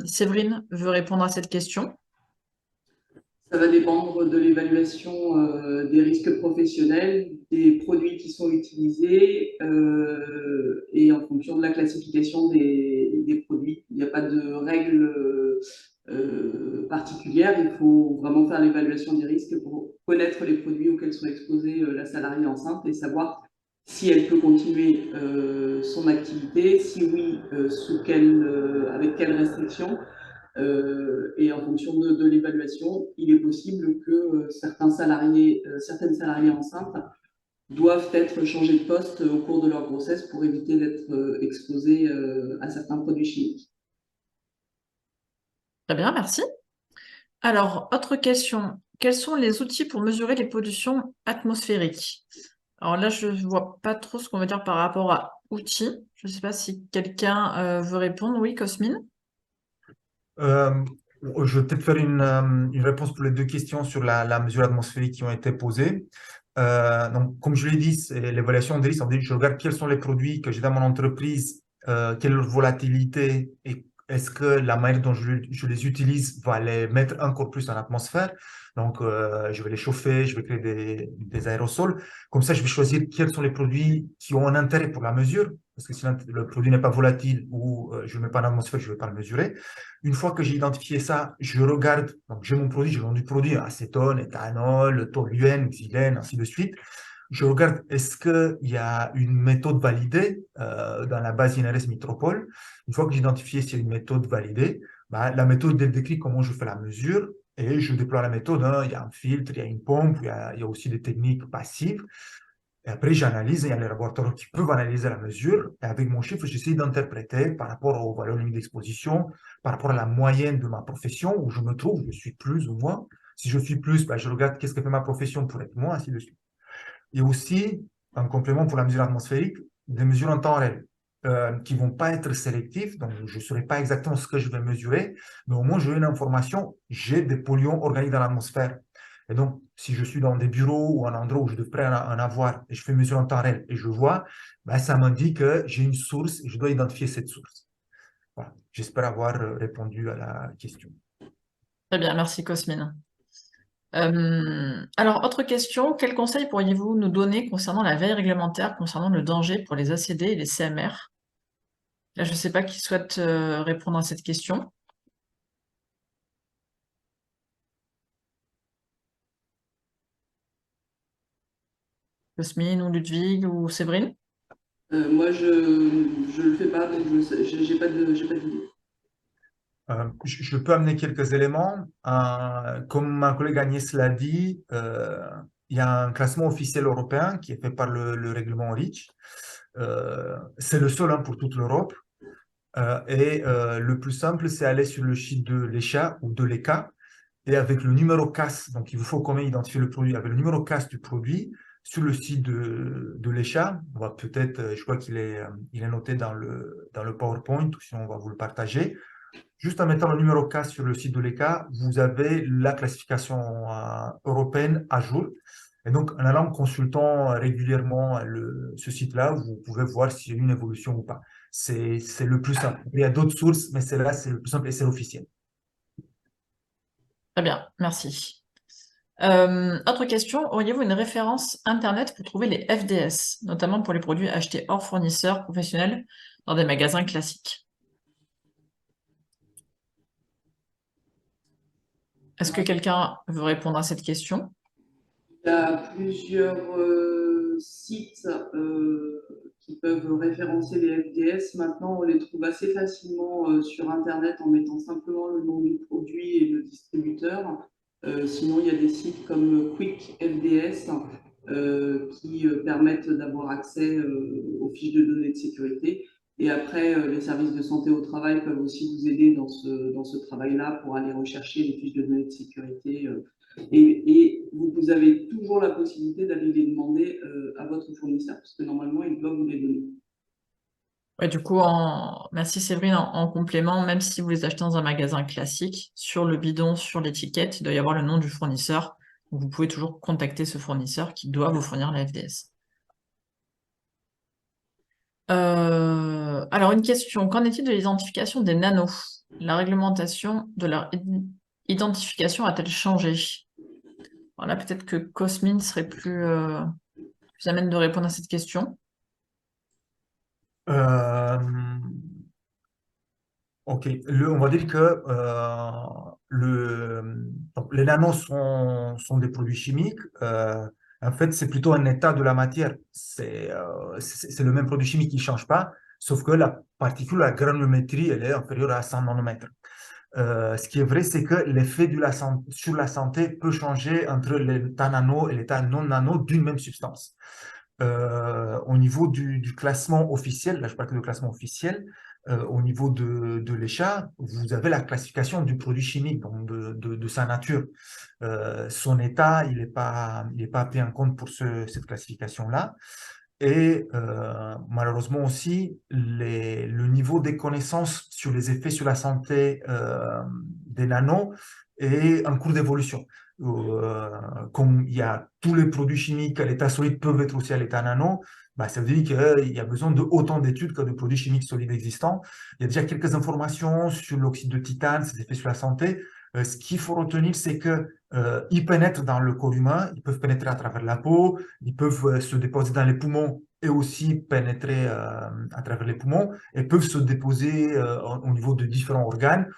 Séverine veut répondre à cette question. Ça va dépendre de l'évaluation des risques professionnels, des produits qui sont utilisés et en fonction de la classification des produits. Il n'y a pas de règle particulière, il faut vraiment faire l'évaluation des risques pour connaître les produits auxquels sont exposés la salariée enceinte et savoir si elle peut continuer son activité, si oui, avec quelles restrictions. Et en fonction de l'évaluation, il est possible que certaines salariées enceintes doivent être changées de poste au cours de leur grossesse pour éviter d'être exposées à certains produits chimiques. Très bien, merci. Alors, autre question. Quels sont les outils pour mesurer les pollutions atmosphériques? Alors là, je ne vois pas trop ce qu'on veut dire par rapport à outils. Je ne sais pas si quelqu'un veut répondre. Oui, Cosmine? Je vais peut-être faire une réponse pour les 2 questions sur la mesure atmosphérique qui ont été posées. Donc, comme je l'ai dit, c'est l'évaluation des risques. Je regarde quels sont les produits que j'ai dans mon entreprise, quelle est leur volatilité et est-ce que la manière dont je les utilise va les mettre encore plus en atmosphère. Donc, je vais les chauffer, je vais créer des aérosols. Comme ça, je vais choisir quels sont les produits qui ont un intérêt pour la mesure. Parce que si le produit n'est pas volatile ou je ne le mets pas en atmosphère, je ne vais pas le mesurer. Une fois que j'ai identifié ça, je regarde, donc j'ai mon produit, j'ai vendu du produit, acétone, éthanol, toluène, xylène, ainsi de suite. Je regarde, est-ce qu'il y a une méthode validée dans la base INRS Métropole. Une fois que j'ai identifié s'il y a une méthode validée, bah, la méthode décrit comment je fais la mesure et je déploie la méthode. Hein. Il y a un filtre, il y a une pompe, il y a aussi des techniques passives. Et après, j'analyse, il y a les laboratoires qui peuvent analyser la mesure. Et avec mon chiffre, j'essaie d'interpréter par rapport aux valeurs limites d'exposition, par rapport à la moyenne de ma profession, où je me trouve, je suis plus ou moins. Si je suis plus, ben, je regarde qu'est-ce que fait ma profession pour être moins, ainsi de suite. Et aussi, en complément pour la mesure atmosphérique, des mesures en temps réel, qui ne vont pas être sélectives. Donc, je ne saurai pas exactement ce que je vais mesurer, mais au moins, j'ai une information, j'ai des polluants organiques dans l'atmosphère. Et donc, si je suis dans des bureaux ou un endroit où je devrais en avoir et je fais mesure en temps réel et je vois, ben, ça m'indique que j'ai une source et je dois identifier cette source. Voilà. J'espère avoir répondu à la question. Très bien, merci Cosmine. Alors, autre question, quels conseils pourriez-vous nous donner concernant la veille réglementaire, concernant le danger pour les ACD et les CMR? Là, je ne sais pas qui souhaite répondre à cette question. Cosmine ou Ludwig ou Séverine? Moi, je le fais pas, donc j'ai pas d'idée. Je peux amener quelques éléments. Comme ma collègue Agnès l'a dit, il y a un classement officiel européen qui est fait par le règlement REACH. C'est le seul pour toute l'Europe. Le plus simple, c'est aller sur le site de l'ECHA ou de l'ECA et avec le numéro CAS, donc il vous faut quand même identifier le produit, avec le numéro CAS du produit sur le site de l'ECHA. On va peut-être, je crois il est noté dans le PowerPoint, ou sinon on va vous le partager. Juste en mettant le numéro CAS sur le site de l'ECA, vous avez la classification européenne à jour. Et donc, en allant consultant régulièrement ce site-là, vous pouvez voir s'il y a une évolution ou pas. C'est le plus simple. Il y a d'autres sources, mais celle-là, c'est le plus simple et c'est officiel. Très bien, merci. Autre question, auriez-vous une référence Internet pour trouver les FDS, notamment pour les produits achetés hors fournisseur professionnel dans des magasins classiques? Est-ce que quelqu'un veut répondre à cette question? Il y a plusieurs sites qui peuvent référencer les FDS. Maintenant, on les trouve assez facilement sur Internet en mettant simplement le nom du produit et le distributeur. Sinon, il y a des sites comme Quick FDS qui permettent d'avoir accès aux fiches de données de sécurité. Et après, les services de santé au travail peuvent aussi vous aider dans ce travail-là pour aller rechercher les fiches de données de sécurité. Et vous avez toujours la possibilité d'aller les demander à votre fournisseur, parce que normalement, il doit vous les donner. Ouais, du coup, merci Séverine, en complément, même si vous les achetez dans un magasin classique, sur le bidon, sur l'étiquette, il doit y avoir le nom du fournisseur. Donc, vous pouvez toujours contacter ce fournisseur qui doit vous fournir la FDS. Alors, une question. Qu'en est-il de l'identification des nanos? La réglementation de leur identification a-t-elle changé? Voilà, peut-être que Cosmine serait plus à même de répondre à cette question. Euh, ok, on va dire que donc, les nanos sont des produits chimiques. En fait, c'est plutôt un état de la matière. C'est le même produit chimique qui ne change pas, sauf que la particule, la granulométrie, elle est inférieure à 100 nanomètres. Ce qui est vrai, c'est que l'effet sur la santé peut changer entre l'état nano et l'état non nano d'une même substance. Au niveau du classement officiel, là je parle que de classement officiel, au niveau de l'ECHA, vous avez la classification du produit chimique, donc de sa nature. Son état, il n'est pas pris en compte pour cette classification-là. Et malheureusement aussi, le niveau des connaissances sur les effets sur la santé des nanos est en cours d'évolution. Comme il y a tous les produits chimiques à l'état solide peuvent être aussi à l'état nano, bah, ça veut dire qu'il y a besoin de autant d'études que de produits chimiques solides existants. Il y a déjà quelques informations sur l'oxyde de titane, ses effets sur la santé. Ce qu'il faut retenir, c'est qu'ils pénètrent dans le corps humain, ils peuvent pénétrer à travers la peau, ils peuvent se déposer dans les poumons et aussi pénétrer à travers les poumons et peuvent se déposer au niveau de différents organes.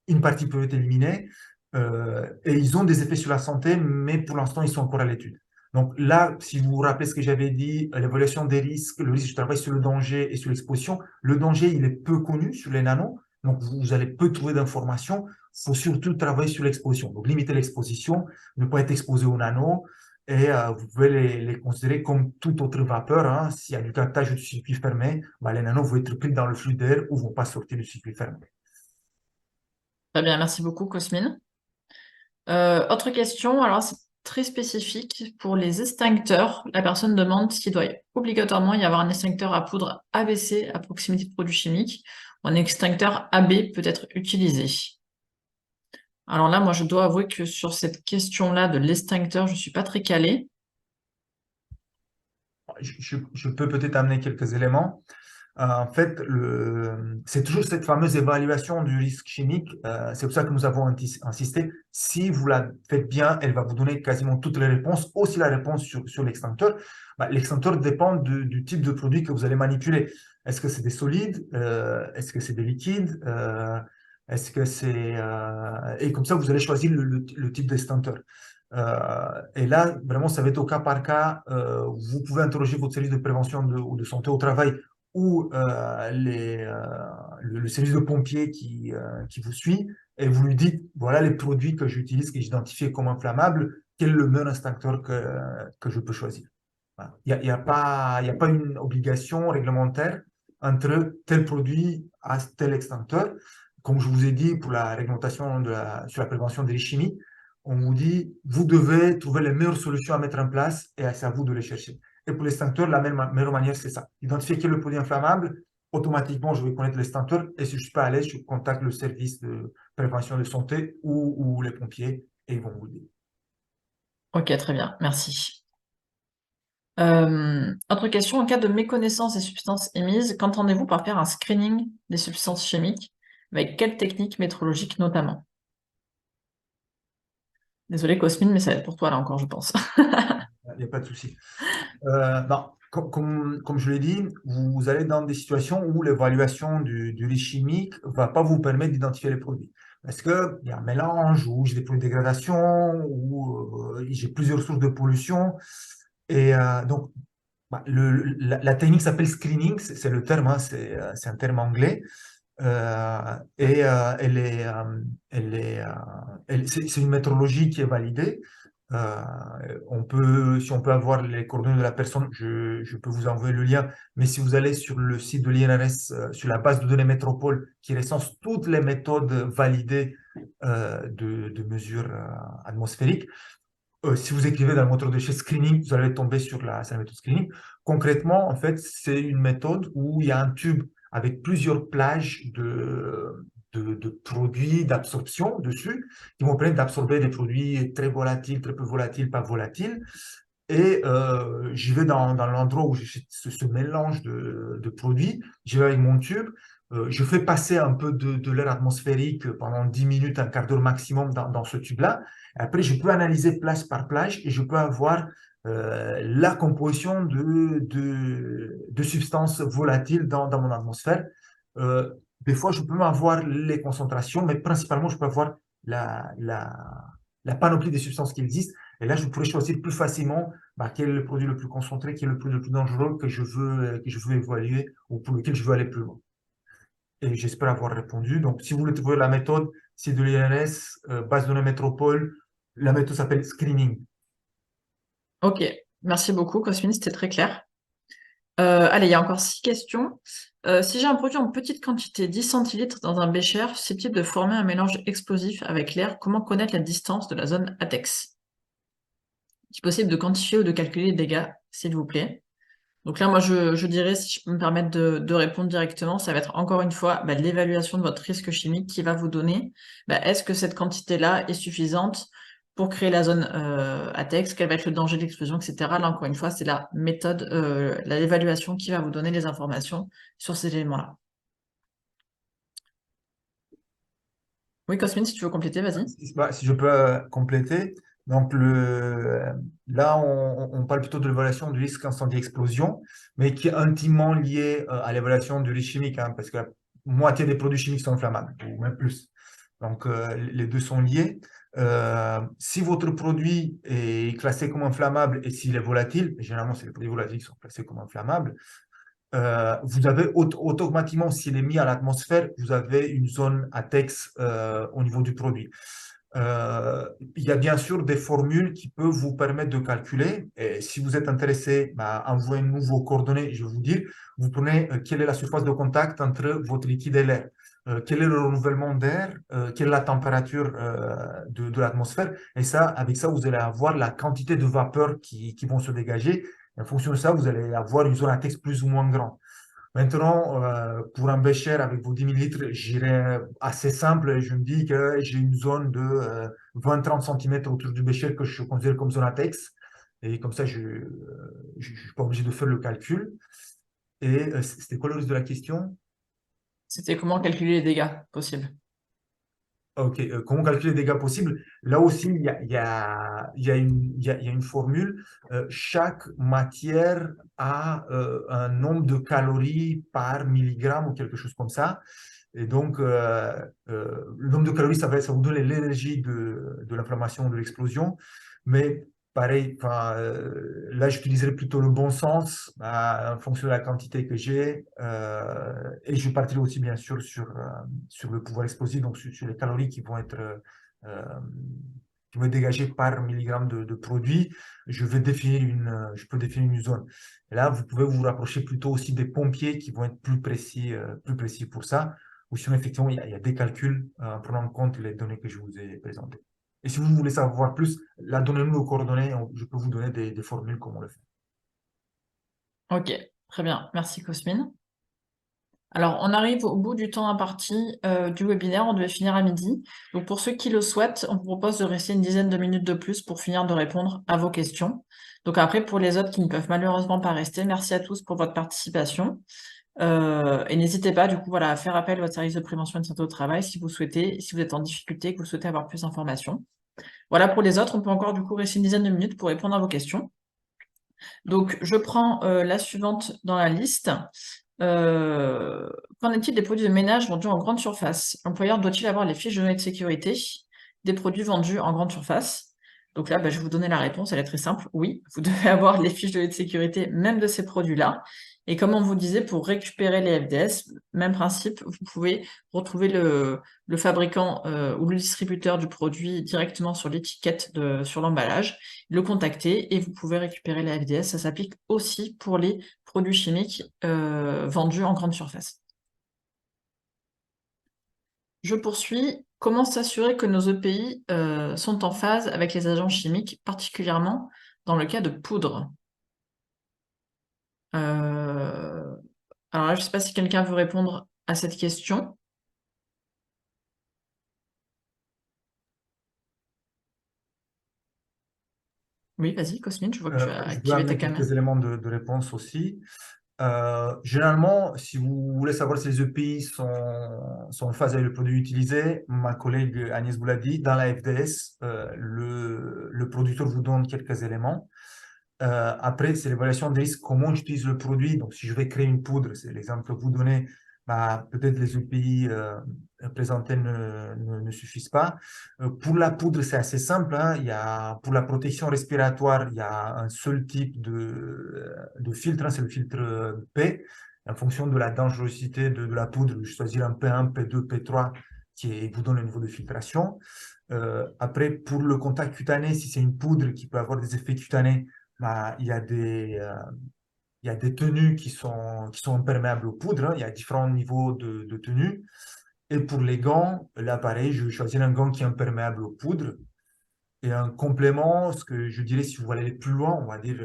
Une partie peut être éliminée et ils ont des effets sur la santé, mais pour l'instant, ils sont encore à l'étude. Donc là, si vous vous rappelez ce que j'avais dit, l'évaluation des risques, le risque, je travaille sur le danger et sur l'exposition. Le danger, il est peu connu sur les nanos, donc vous allez peu trouver d'informations. Il faut surtout travailler sur l'exposition. Donc limiter l'exposition, ne pas être exposé aux nanos, et vous pouvez les considérer comme toute autre vapeur. Hein. S'il y a du captage du circuit fermé, bah, les nanos vont être pris dans le flux d'air ou vont pas sortir du circuit fermé. Très bien, merci beaucoup, Cosmine. Autre question, alors c'est très spécifique. Pour les extincteurs, la personne demande s'il doit obligatoirement y avoir un extincteur à poudre ABC à proximité de produits chimiques ou un extincteur AB peut être utilisé. Alors là, moi, je dois avouer que sur cette question-là de l'extincteur, je ne suis pas très calée. Je peux peut-être amener quelques éléments. En fait, c'est toujours cette fameuse évaluation du risque chimique. C'est pour ça que nous avons insisté. Si vous la faites bien, elle va vous donner quasiment toutes les réponses, aussi la réponse sur l'extincteur. Bah, l'extincteur dépend du type de produit que vous allez manipuler. Est-ce que c'est des solides? Est-ce que c'est des liquides? Est-ce que c'est... et comme ça, vous allez choisir le type d'extincteur. Et là, vraiment, ça va être au cas par cas. Vous pouvez interroger votre service de prévention ou de santé au travail ou le service de pompiers qui vous suit et vous lui dites, voilà les produits que j'utilise, que j'identifie comme inflammables, quel est le meilleur extincteur que je peux choisir. Voilà. Il n'y a pas une obligation réglementaire entre tel produit à tel extincteur. Comme je vous ai dit pour la réglementation sur la prévention des risques chimiques, on vous dit, vous devez trouver les meilleures solutions à mettre en place et c'est à vous de les chercher. Et pour l'extincteur, la meilleure manière, c'est ça. Identifier quel est le produit inflammable, automatiquement, je vais connaître l'extincteur et si je ne suis pas à l'aise, je contacte le service de prévention de santé ou les pompiers et ils vont vous dire. Ok, très bien, merci. Autre question, en cas de méconnaissance des substances émises, qu'entendez-vous par faire un screening des substances chimiques? Avec quelle technique métrologique notamment? Désolé Cosmine, mais ça va être pour toi là encore, je pense. Il n'y a pas de souci. Non, comme je l'ai dit, vous allez dans des situations où l'évaluation du risque chimique ne va pas vous permettre d'identifier les produits. Parce qu'il y a un mélange, ou j'ai des points de dégradation, ou j'ai plusieurs sources de pollution. Et donc, la technique s'appelle screening, c'est le terme, hein, c'est un terme anglais. C'est une méthodologie qui est validée. Si on peut avoir les coordonnées de la personne, je peux vous envoyer le lien. Mais si vous allez sur le site de l'INRS, sur la base de données Métropole, qui recense toutes les méthodes validées de mesures atmosphériques, si vous écrivez dans le moteur de recherche screening, vous allez tomber sur la méthode screening. Concrètement, en fait, c'est une méthode où il y a un tube avec plusieurs plages de produits d'absorption dessus, qui vont permettre d'absorber des produits très volatiles, très peu volatiles, pas volatiles. Et j'y vais dans l'endroit où j'ai ce mélange de produits, j'y vais avec mon tube, je fais passer un peu de l'air atmosphérique pendant 10 minutes, un quart d'heure maximum dans ce tube-là. Après, je peux analyser plage par plage et je peux avoir la composition de substances volatiles dans mon atmosphère. Des fois, je peux avoir les concentrations, mais principalement, je peux avoir la panoplie des substances qui existent. Et là, je pourrais choisir plus facilement quel est le produit le plus concentré, quel est le produit le plus dangereux que je veux évaluer ou pour lequel je veux aller plus loin. Et j'espère avoir répondu. Donc, si vous voulez trouver la méthode, c'est de l'INRS, base de données Métropole. La méthode s'appelle screening. Ok, merci beaucoup Cosmine, c'était très clair. Allez, il y a encore 6 questions. Si j'ai un produit en petite quantité, 10 centilitres dans un bécher, susceptible de former un mélange explosif avec l'air, comment connaître la distance de la zone ATEX? Est-il possible de quantifier ou de calculer les dégâts, s'il vous plaît? Donc là, moi, je dirais, si je peux me permettre de répondre directement, ça va être encore une fois l'évaluation de votre risque chimique qui va vous donner est-ce que cette quantité-là est suffisante pour créer la zone ATEX, quel va être le danger d'explosion, etc. Là, encore une fois, c'est la méthode, l'évaluation qui va vous donner les informations sur ces éléments-là. Oui, Cosmine, si tu veux compléter, vas-y. Si je peux compléter. Donc, là, on parle plutôt de l'évaluation du risque incendie-explosion, mais qui est intimement lié à l'évaluation du risque chimique, hein, parce que la moitié des produits chimiques sont inflammables, ou même plus. Donc, les deux sont liés. Si votre produit est classé comme inflammable et s'il est volatile, généralement, c'est les produits volatiles qui sont classés comme inflammables, vous avez automatiquement, s'il est mis à l'atmosphère, vous avez une zone ATEX au niveau du produit. Il y a bien sûr des formules qui peuvent vous permettre de calculer. Et si vous êtes intéressé, envoyez-nous vos coordonnées. Je vais vous dire, vous prenez quelle est la surface de contact entre votre liquide et l'air, quel est le renouvellement d'air, quelle est la température de l'atmosphère. Et ça, avec ça, vous allez avoir la quantité de vapeur qui vont se dégager. Et en fonction de ça, vous allez avoir une zone ATEX plus ou moins grande. Maintenant, pour un bécher avec vos 10 000 litres, j'irai assez simple. Je me dis que j'ai une zone de 20-30 cm autour du bécher que je considère comme zone ATEX. Et comme ça, je ne suis pas obligé de faire le calcul. Et c'était quoi le reste de la question? C'était comment calculer les dégâts possibles. Ok, comment calculer les dégâts possibles? Là aussi, il y a une formule. Chaque matière a un nombre de calories par milligramme ou quelque chose comme ça. Et donc, le nombre de calories, ça vous donne l'énergie de l'inflammation, de l'explosion. Mais pareil, là, j'utiliserai plutôt le bon sens en fonction de la quantité que j'ai. Et je partirai aussi, bien sûr, sur le pouvoir explosif, donc sur les calories euh, qui vont être dégagées par milligramme de produit. Je peux définir une zone. Et là, vous pouvez vous rapprocher plutôt aussi des pompiers qui vont être plus précis pour ça. Ou sinon, effectivement, il y a des calculs en prenant en compte les données que je vous ai présentées. Et si vous voulez savoir plus, là, donnez-nous nos coordonnées, je peux vous donner des formules comment le faire. Ok, très bien. Merci, Cosmine. Alors, on arrive au bout du temps imparti du webinaire. On devait finir à midi. Donc, pour ceux qui le souhaitent, on vous propose de rester une dizaine de minutes de plus pour finir de répondre à vos questions. Donc, après, pour les autres qui ne peuvent malheureusement pas rester, merci à tous pour votre participation. Et n'hésitez pas, du coup, voilà, à faire appel à votre service de prévention et de santé au travail si vous souhaitez, si vous êtes en difficulté, que vous souhaitez avoir plus d'informations. Voilà, pour les autres, on peut encore, du coup, rester une dizaine de minutes pour répondre à vos questions. Donc, je prends la suivante dans la liste. Qu'en est-il des produits de ménage vendus en grande surface? L'employeur doit-il avoir les fiches de données de sécurité des produits vendus en grande surface? Donc là, je vais vous donner la réponse, elle est très simple. Oui, vous devez avoir les fiches de données de sécurité même de ces produits-là. Et comme on vous disait, pour récupérer les FDS, même principe, vous pouvez retrouver le fabricant ou le distributeur du produit directement sur l'étiquette sur l'emballage, le contacter et vous pouvez récupérer les FDS. Ça s'applique aussi pour les produits chimiques vendus en grande surface. Je poursuis. Comment s'assurer que nos EPI sont en phase avec les agents chimiques, particulièrement dans le cas de poudre? Alors là, je ne sais pas si quelqu'un veut répondre à cette question. Oui, vas-y, Cosmine, je vois que tu as Je peux activé ta amener caméra. quelques éléments de réponse aussi. Généralement, si vous voulez savoir si les EPI sont en phase avec le produit utilisé, ma collègue Agnès vous l'a dit, dans la FDS, le producteur vous donne quelques éléments. Après, c'est l'évaluation des risques, comment j'utilise le produit. Donc, si je vais créer une poudre, c'est l'exemple que vous donnez, peut-être les EPI présentés ne suffisent pas. Pour la poudre, c'est assez simple, hein. Pour la protection respiratoire, il y a un seul type de filtre, hein, c'est le filtre P. En fonction de la dangerosité de la poudre, je choisir un P1, P2, P3 qui vous donne le niveau de filtration. Après, pour le contact cutané, si c'est une poudre qui peut avoir des effets cutanés, il y a des tenues qui sont imperméables aux poudres, hein. Il y a différents niveaux de tenues. Et pour les gants, là, pareil, je vais choisir un gant qui est imperméable aux poudres. Et un complément, ce que je dirais, si vous voulez aller plus loin, on va dire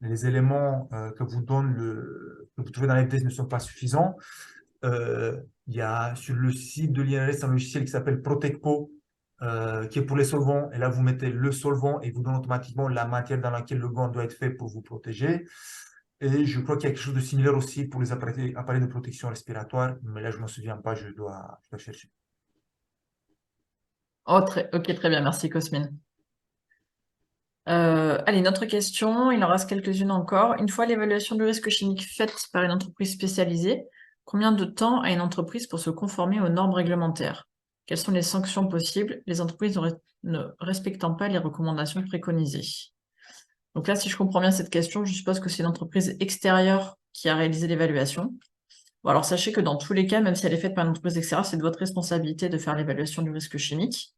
les éléments que vous trouvez dans les tests ne sont pas suffisants. Il y a sur le site de l'INRS un logiciel qui s'appelle Protecpo, qui est pour les solvants. Et là, vous mettez le solvant et vous donne automatiquement la matière dans laquelle le gant doit être fait pour vous protéger. Et je crois qu'il y a quelque chose de similaire aussi pour les appareils de protection respiratoire, mais là, je ne m'en souviens pas, je dois chercher. Oh, ok, très bien, merci Cosmine. Allez, notre question, il en reste quelques-unes encore. Une fois l'évaluation du risque chimique faite par une entreprise spécialisée, combien de temps a une entreprise pour se conformer aux normes réglementaires? Quelles sont les sanctions possibles, les entreprises ne respectant pas les recommandations préconisées? Donc là, si je comprends bien cette question, je suppose que c'est une entreprise extérieure qui a réalisé l'évaluation. Bon, alors sachez que dans tous les cas, même si elle est faite par une entreprise extérieure, c'est de votre responsabilité de faire l'évaluation du risque chimique.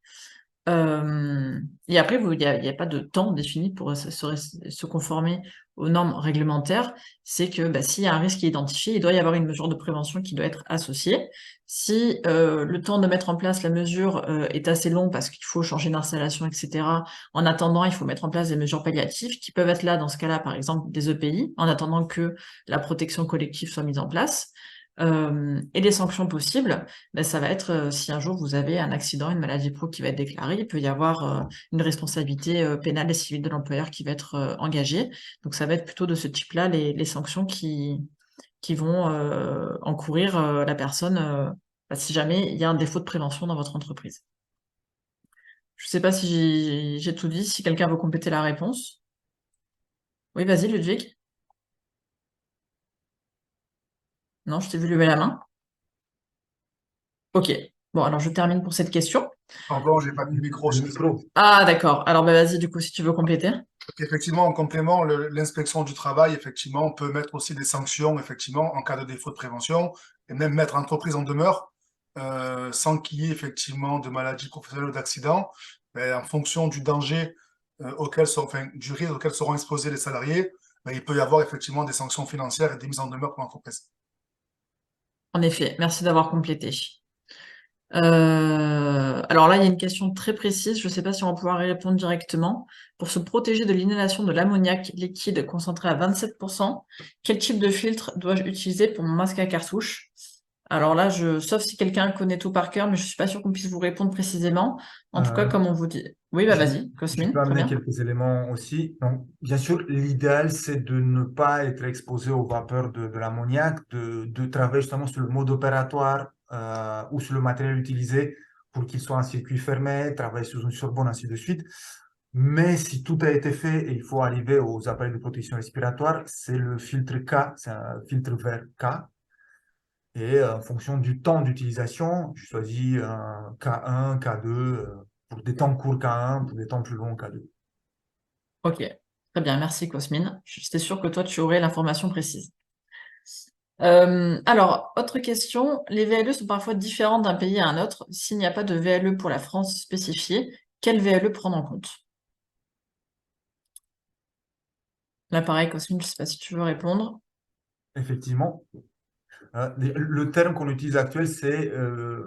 Et après, il n'y a pas de temps défini pour se conformer aux normes réglementaires. C'est que s'il y a un risque qui est identifié, il doit y avoir une mesure de prévention qui doit être associée. Si le temps de mettre en place la mesure est assez long parce qu'il faut changer d'installation, etc., en attendant, il faut mettre en place des mesures palliatives qui peuvent être là, dans ce cas-là, par exemple, des EPI, en attendant que la protection collective soit mise en place. Et les sanctions possibles, ça va être si un jour vous avez un accident, une maladie pro qui va être déclarée, il peut y avoir une responsabilité pénale et civile de l'employeur qui va être engagée. Donc ça va être plutôt de ce type-là les sanctions qui vont encourir la personne si jamais il y a un défaut de prévention dans votre entreprise. Je ne sais pas si j'ai tout dit, si quelqu'un veut compléter la réponse. Oui, vas-y, Ludwig. Non, je t'ai vu lever la main. Ok. Bon, alors je termine pour cette question. Pardon, j'ai pas mis le micro, je Le suis désolé. micro. Ah, d'accord. Alors, bah, vas-y, du coup, si tu veux compléter. Donc, effectivement, en complément, l'inspection du travail, effectivement, on peut mettre aussi des sanctions, effectivement, en cas de défaut de prévention, et même mettre l'entreprise en demeure, sans qu'il y ait effectivement de maladies professionnelles ou d'accidents, mais en fonction du danger enfin, du risque auquel seront exposés les salariés, ben, il peut y avoir effectivement des sanctions financières et des mises en demeure pour l'entreprise. En effet, merci d'avoir complété. Alors là, il y a une question très précise. Je ne sais pas si on va pouvoir y répondre directement. Pour se protéger de l'inhalation de l'ammoniac liquide concentré à 27%, quel type de filtre dois-je utiliser pour mon masque à cartouche? Alors là, sauf si quelqu'un connaît tout par cœur, mais je suis pas sûre qu'on puisse vous répondre précisément. En tout cas, Euh, comme on vous dit. Oui, bah Je, vas-y, je Cosmine, peux très amener bien. quelques éléments aussi. Donc, bien sûr, l'idéal, c'est de ne pas être exposé aux vapeurs de l'ammoniac, de travailler justement sur le mode opératoire ou sur le matériel utilisé pour qu'il soit en circuit fermé, travailler sur une sorbonne, ainsi de suite. Mais si tout a été fait et il faut arriver aux appareils de protection respiratoire, c'est le filtre K, c'est un filtre vert K. Et en fonction du temps d'utilisation, je choisis un K1, K2, pour des temps courts K1, pour des temps plus longs K2. Ok, très bien, merci Cosmine. J'étais sûre que toi, tu aurais l'information précise. Alors, autre question, les VLE sont parfois différents d'un pays à un autre. S'il n'y a pas de VLE pour la France spécifiée, quel VLE prendre en compte? Là, pareil, Cosmine, je ne sais pas si tu veux répondre. Effectivement, le terme qu'on utilise actuel, c'est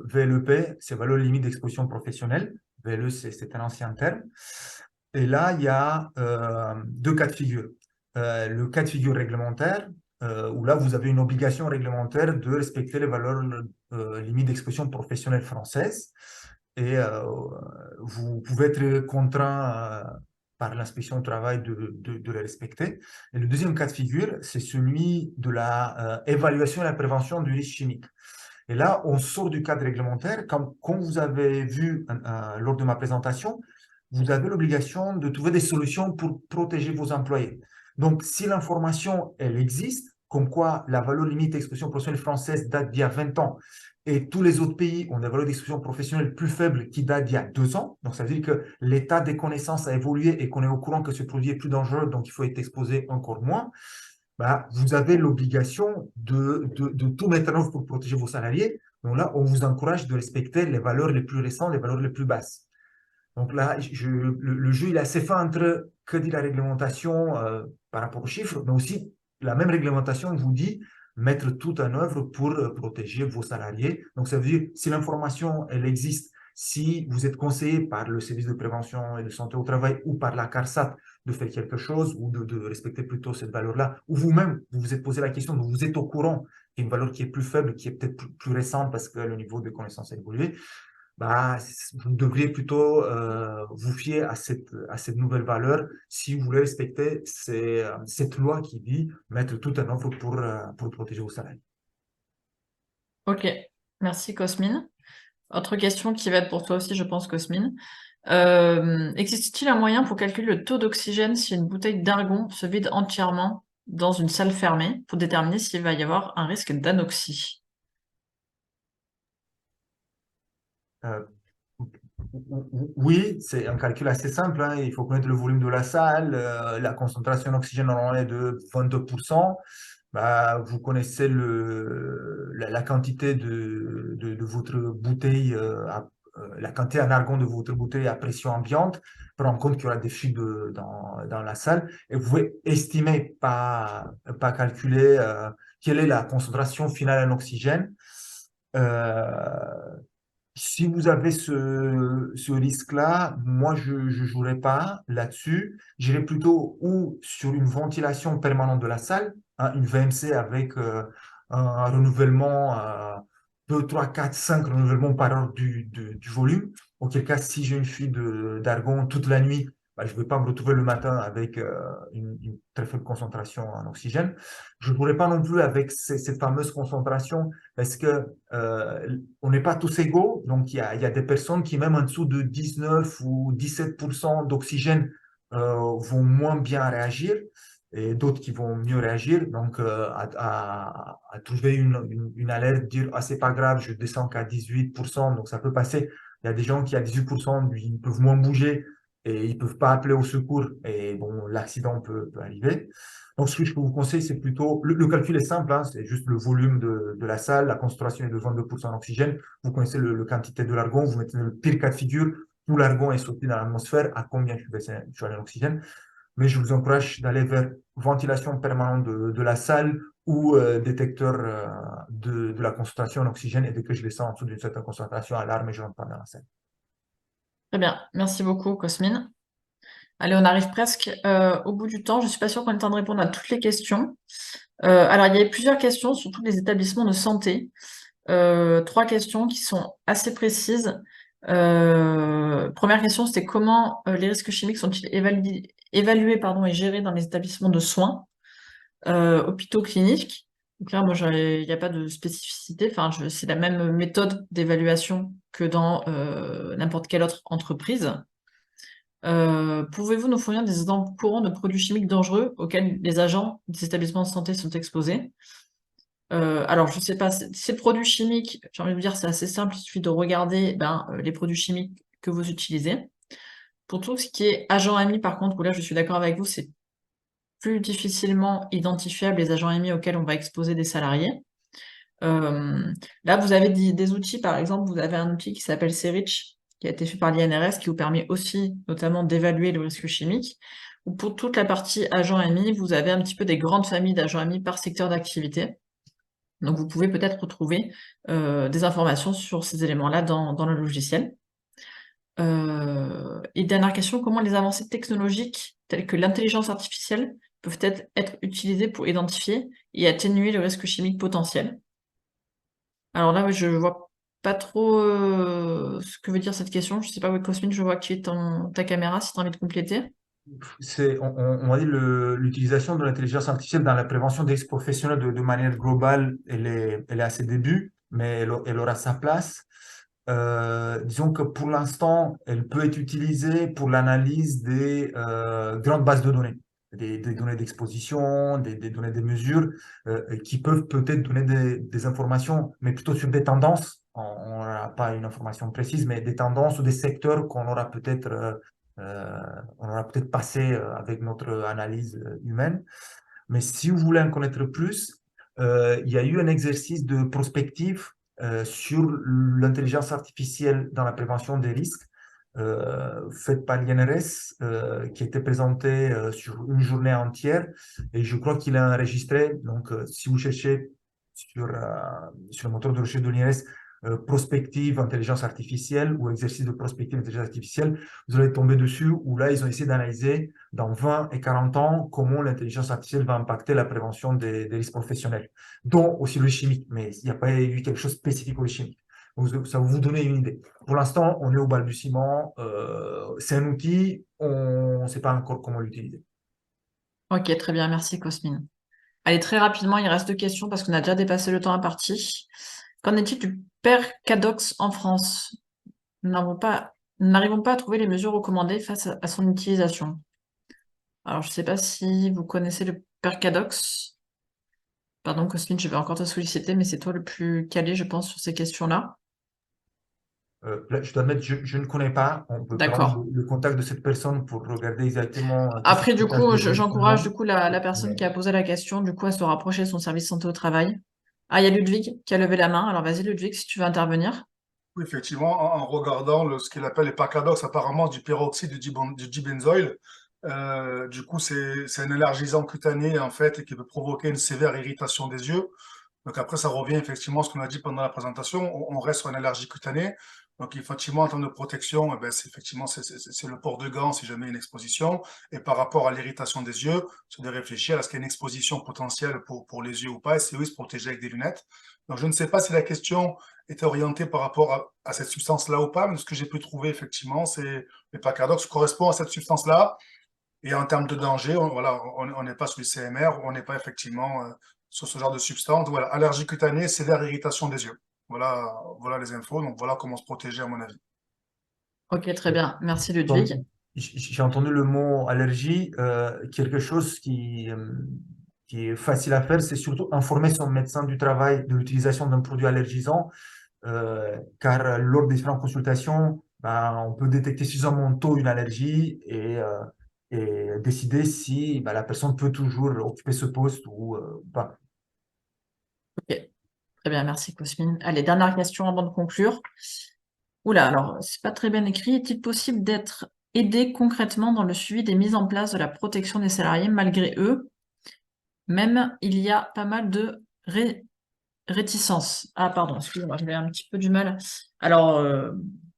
VLEP, c'est valeur limite d'exposition professionnelle. VLE, c'est un ancien terme. Et là, il y a deux cas de figure. Le cas de figure réglementaire, où là, vous avez une obligation réglementaire de respecter les valeurs limites d'exposition professionnelle françaises. Et vous pouvez être contraint par l'inspection du travail de les respecter. Et le deuxième cas de figure, c'est celui de la évaluation et la prévention du risque chimique. Et là, on sort du cadre réglementaire. Comme vous avez vu lors de ma présentation, vous avez l'obligation de trouver des solutions pour protéger vos employés. Donc, si l'information, elle existe, comme quoi la valeur limite d'exposition professionnelle française date d'il y a 20 ans, et tous les autres pays ont des valeurs d'exposition professionnelle plus faibles qui datent d'il y a 2 ans, donc ça veut dire que l'état des connaissances a évolué et qu'on est au courant que ce produit est plus dangereux, donc il faut être exposé encore moins. Bah, vous avez l'obligation de tout mettre en œuvre pour protéger vos salariés. Donc là, on vous encourage de respecter les valeurs les plus récentes, les valeurs les plus basses. Donc là, le jeu il est assez fin entre que dit la réglementation par rapport aux chiffres, mais aussi la même réglementation vous dit mettre tout en œuvre pour protéger vos salariés. Donc ça veut dire, si l'information, elle existe, si vous êtes conseillé par le service de prévention et de santé au travail ou par la CARSAT de faire quelque chose ou de respecter plutôt cette valeur-là, ou vous-même, vous vous êtes posé la question, vous êtes au courant qu'il y a une valeur qui est plus faible, qui est peut-être plus récente parce que le niveau de connaissance a évolué, bah, vous devriez plutôt vous fier à cette nouvelle valeur si vous voulez respecter cette loi qui dit mettre tout en œuvre pour protéger vos salariés. Ok, merci Cosmine. Autre question qui va être pour toi aussi, je pense, Cosmine. Existe-t-il un moyen pour calculer le taux d'oxygène si une bouteille d'argon se vide entièrement dans une salle fermée pour déterminer s'il va y avoir un risque d'anoxie? Euh, oui, c'est un calcul assez simple, hein. Il faut connaître le volume de la salle, la concentration d'oxygène normalement est de 22%. Bah, vous connaissez la quantité de votre bouteille, la quantité en argon de votre bouteille à pression ambiante. Prendre en compte qu'il y aura des fuites dans la salle. Et vous pouvez estimer, pas calculer, quelle est la concentration finale en oxygène. Si vous avez ce risque-là, moi, je ne jouerai pas là-dessus. J'irai plutôt ou sur une ventilation permanente de la salle, hein, une VMC avec un renouvellement, 2, 3, 4, 5 renouvellements par heure du volume. Auquel cas, si j'ai une fuite d'argon toute la nuit, bah, je ne vais pas me retrouver le matin avec une très faible concentration en oxygène. Je ne pourrais pas non plus avec cette fameuse concentration parce que on n'est pas tous égaux, donc il y a des personnes qui, même en dessous de 19 ou 17% d'oxygène, vont moins bien réagir, et d'autres qui vont mieux réagir. Donc, à trouver une alerte, dire, ah, c'est pas grave, je descends qu'à 18%, donc ça peut passer. Il y a des gens qui, à 18%, ils peuvent moins bouger et ils ne peuvent pas appeler au secours. Et bon, l'accident peut arriver. Donc, ce que je peux vous conseiller, c'est plutôt… Le calcul est simple, hein, c'est juste le volume de la salle. La concentration est de 22% d'oxygène. Vous connaissez le quantité de l'argon. Vous mettez le pire cas de figure. Tout l'argon est sorti dans l'atmosphère. À combien je suis allé en oxygène? Mais je vous encourage d'aller vers ventilation permanente de la salle ou détecteur de la concentration en oxygène. Et dès que je descends en dessous d'une certaine concentration, alarme et je rentre pas dans la salle. Très bien, merci beaucoup, Cosmine. Allez, on arrive presque au bout du temps. Je ne suis pas sûre qu'on ait le temps de répondre à toutes les questions. Alors, il y a plusieurs questions sur tous les établissements de santé. 3 questions qui sont assez précises. Première question, c'était comment les risques chimiques sont-ils évalués et gérés dans les établissements de soins, hôpitaux, cliniques? Donc là, moi, il n'y a pas de spécificité. Enfin, c'est la même méthode d'évaluation que dans n'importe quelle autre entreprise. Pouvez-vous nous fournir des exemples courants de produits chimiques dangereux auxquels les agents des établissements de santé sont exposés? Alors, je ne sais pas, ces produits chimiques, j'ai envie de vous dire, c'est assez simple, il suffit de regarder les produits chimiques que vous utilisez. Pour tout ce qui est agents amis, par contre, où là, je suis d'accord avec vous, c'est plus difficilement identifiable les agents amis auxquels on va exposer des salariés. Là, vous avez des outils, par exemple, vous avez un outil qui s'appelle CERICH, qui a été fait par l'INRS, qui vous permet aussi, notamment, d'évaluer le risque chimique. Ou pour toute la partie agents amis, vous avez un petit peu des grandes familles d'agents amis par secteur d'activité. Donc, vous pouvez peut-être retrouver des informations sur ces éléments-là dans le logiciel. Et dernière question, comment les avancées technologiques, telles que l'intelligence artificielle, peuvent être utilisées pour identifier et atténuer le risque chimique potentiel? Alors là, je vois pas trop ce que veut dire cette question. Je sais pas, Cosmine, je vois activer ta caméra si tu as envie de compléter. On va dire l'utilisation de l'intelligence artificielle dans la prévention des risques professionnels de manière globale, elle est à ses débuts, mais elle aura sa place. Disons que pour l'instant, elle peut être utilisée pour l'analyse des grandes bases de données, des données d'exposition, des données de mesure, qui peuvent peut-être donner des informations, mais plutôt sur des tendances. On n'aura pas une information précise, mais des tendances ou des secteurs on aura peut-être passé avec notre analyse humaine. Mais si vous voulez en connaître plus, il y a eu un exercice de prospective sur l'intelligence artificielle dans la prévention des risques, fait par l'INRS, qui a été présenté sur une journée entière. Et je crois qu'il a enregistré, donc si vous cherchez sur le moteur de recherche de l'INRS, prospective intelligence artificielle ou exercice de prospective intelligence artificielle, vous allez tomber dessus où là, ils ont essayé d'analyser dans 20 et 40 ans comment l'intelligence artificielle va impacter la prévention des risques professionnels, dont aussi le chimique, mais il n'y a pas eu quelque chose de spécifique au chimique. Donc, ça va vous donner une idée. Pour l'instant, on est au balbutiement. C'est un outil, on ne sait pas encore comment l'utiliser. Ok, très bien, merci Cosmine. Allez, très rapidement, il reste 2 questions parce qu'on a déjà dépassé le temps imparti. Qu'en est-il du percadox en France? Nous n'arrivons pas à trouver les mesures recommandées face à son utilisation. Alors, je ne sais pas si vous connaissez le percadox. Pardon, Cosmine, je vais encore te solliciter, mais c'est toi le plus calé, je pense, sur ces questions-là. Là, je dois admettre, je ne connais pas. On peut prendre D'accord. le contact de cette personne pour regarder exactement qu'est-ce Après, qui du se passe coup, derrière ce j'encourage nom. du coup la personne qui a posé la question, du coup, à se rapprocher de son service santé au travail. Ah, il y a Ludwig qui a levé la main. Alors, vas-y, Ludwig, si tu veux intervenir. Oui, effectivement, en regardant ce qu'il appelle les paradoxes, apparemment du peroxyde du dibenzoïl, du coup, c'est un élargissant cutané en fait qui peut provoquer une sévère irritation des yeux. Donc après, ça revient effectivement à ce qu'on a dit pendant la présentation. On reste sur une allergie cutanée. Donc effectivement, en termes de protection, eh ben, c'est le port de gants si jamais il y a une exposition. Et par rapport à l'irritation des yeux, c'est de réfléchir à ce qu'il y a une exposition potentielle pour les yeux ou pas. Et c'est oui, se protéger avec des lunettes. Donc je ne sais pas si la question était orientée par rapport à cette substance-là ou pas, mais ce que j'ai pu trouver effectivement, c'est les paradoxes correspondent à cette substance-là. Et en termes de danger, voilà, on n'est pas sur le CMR, on n'est pas effectivement sur ce genre de substance. Voilà, allergie cutanée, sévère irritation des yeux. Voilà les infos. Donc voilà comment se protéger à mon avis. Ok, très bien. Merci, Donc, Ludwig. j'ai entendu le mot allergie, quelque chose qui est facile à faire, c'est surtout informer son médecin du travail de l'utilisation d'un produit allergisant. car lors des différentes consultations, on peut détecter suffisamment tôt une allergie et décider si la personne peut toujours occuper ce poste ou pas. Ok, très bien, merci Cosmine. Allez, dernière question avant de conclure. Oula, alors, c'est pas très bien écrit. Est-il possible d'être aidé concrètement dans le suivi des mises en place de la protection des salariés malgré eux? Même, il y a pas mal de réticence. Ah, pardon, excusez-moi, j'avais un petit peu du mal. Alors,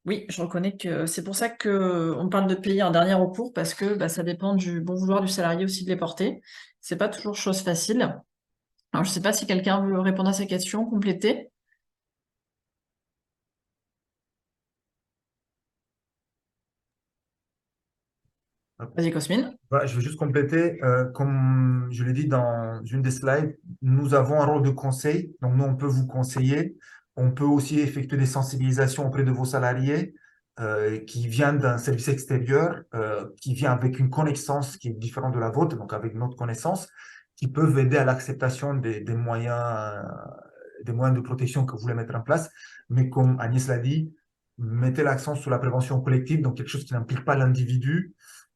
oui, je reconnais que c'est pour ça qu'on parle de payer en dernier recours, parce que ça dépend du bon vouloir du salarié aussi de les porter. C'est pas toujours chose facile. Alors, je sais pas si quelqu'un veut répondre à ces questions, compléter. Vas-y, Cosmine. Voilà, je veux juste compléter, comme je l'ai dit dans une des slides, nous avons un rôle de conseil, donc nous on peut vous conseiller, on peut aussi effectuer des sensibilisations auprès de vos salariés qui viennent d'un service extérieur, qui vient avec une connaissance qui est différente de la vôtre, donc avec notre connaissance, qui peuvent aider à l'acceptation des moyens de protection que vous voulez mettre en place. Mais comme Agnès l'a dit, mettez l'accent sur la prévention collective, donc quelque chose qui n'implique pas l'individu,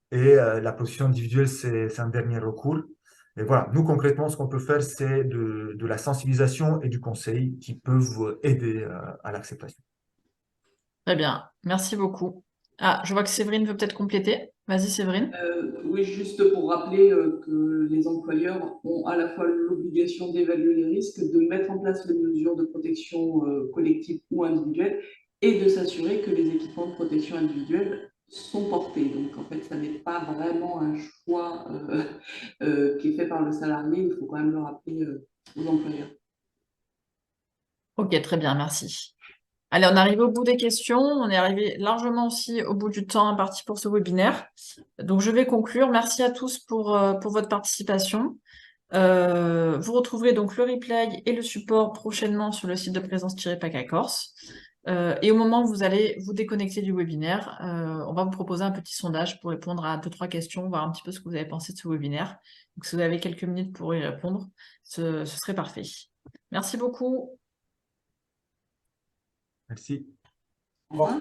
et la protection individuelle, c'est un dernier recours. Et voilà, nous concrètement, ce qu'on peut faire, c'est de la sensibilisation et du conseil qui peuvent aider à l'acceptation. Très bien, merci beaucoup. Ah, je vois que Séverine veut peut-être compléter. Vas-y, Séverine. Oui, juste pour rappeler que les employeurs ont à la fois l'obligation d'évaluer les risques, de mettre en place les mesures de protection collective ou individuelle et de s'assurer que les équipements de protection individuelle sont portés. Donc, en fait, ça n'est pas vraiment un choix qui est fait par le salarié. Il faut quand même le rappeler aux employeurs. Ok, très bien, merci. Allez, on arrive au bout des questions. On est arrivé largement aussi au bout du temps imparti pour ce webinaire. Donc, je vais conclure. Merci à tous pour votre participation. Vous retrouverez donc le replay et le support prochainement sur le site de Présence-PACA Corse. Et au moment où vous allez vous déconnecter du webinaire, on va vous proposer un petit sondage pour répondre à 2-3 questions, voir un petit peu ce que vous avez pensé de ce webinaire. Donc, si vous avez quelques minutes pour y répondre, ce serait parfait. Merci beaucoup. Merci. Au revoir.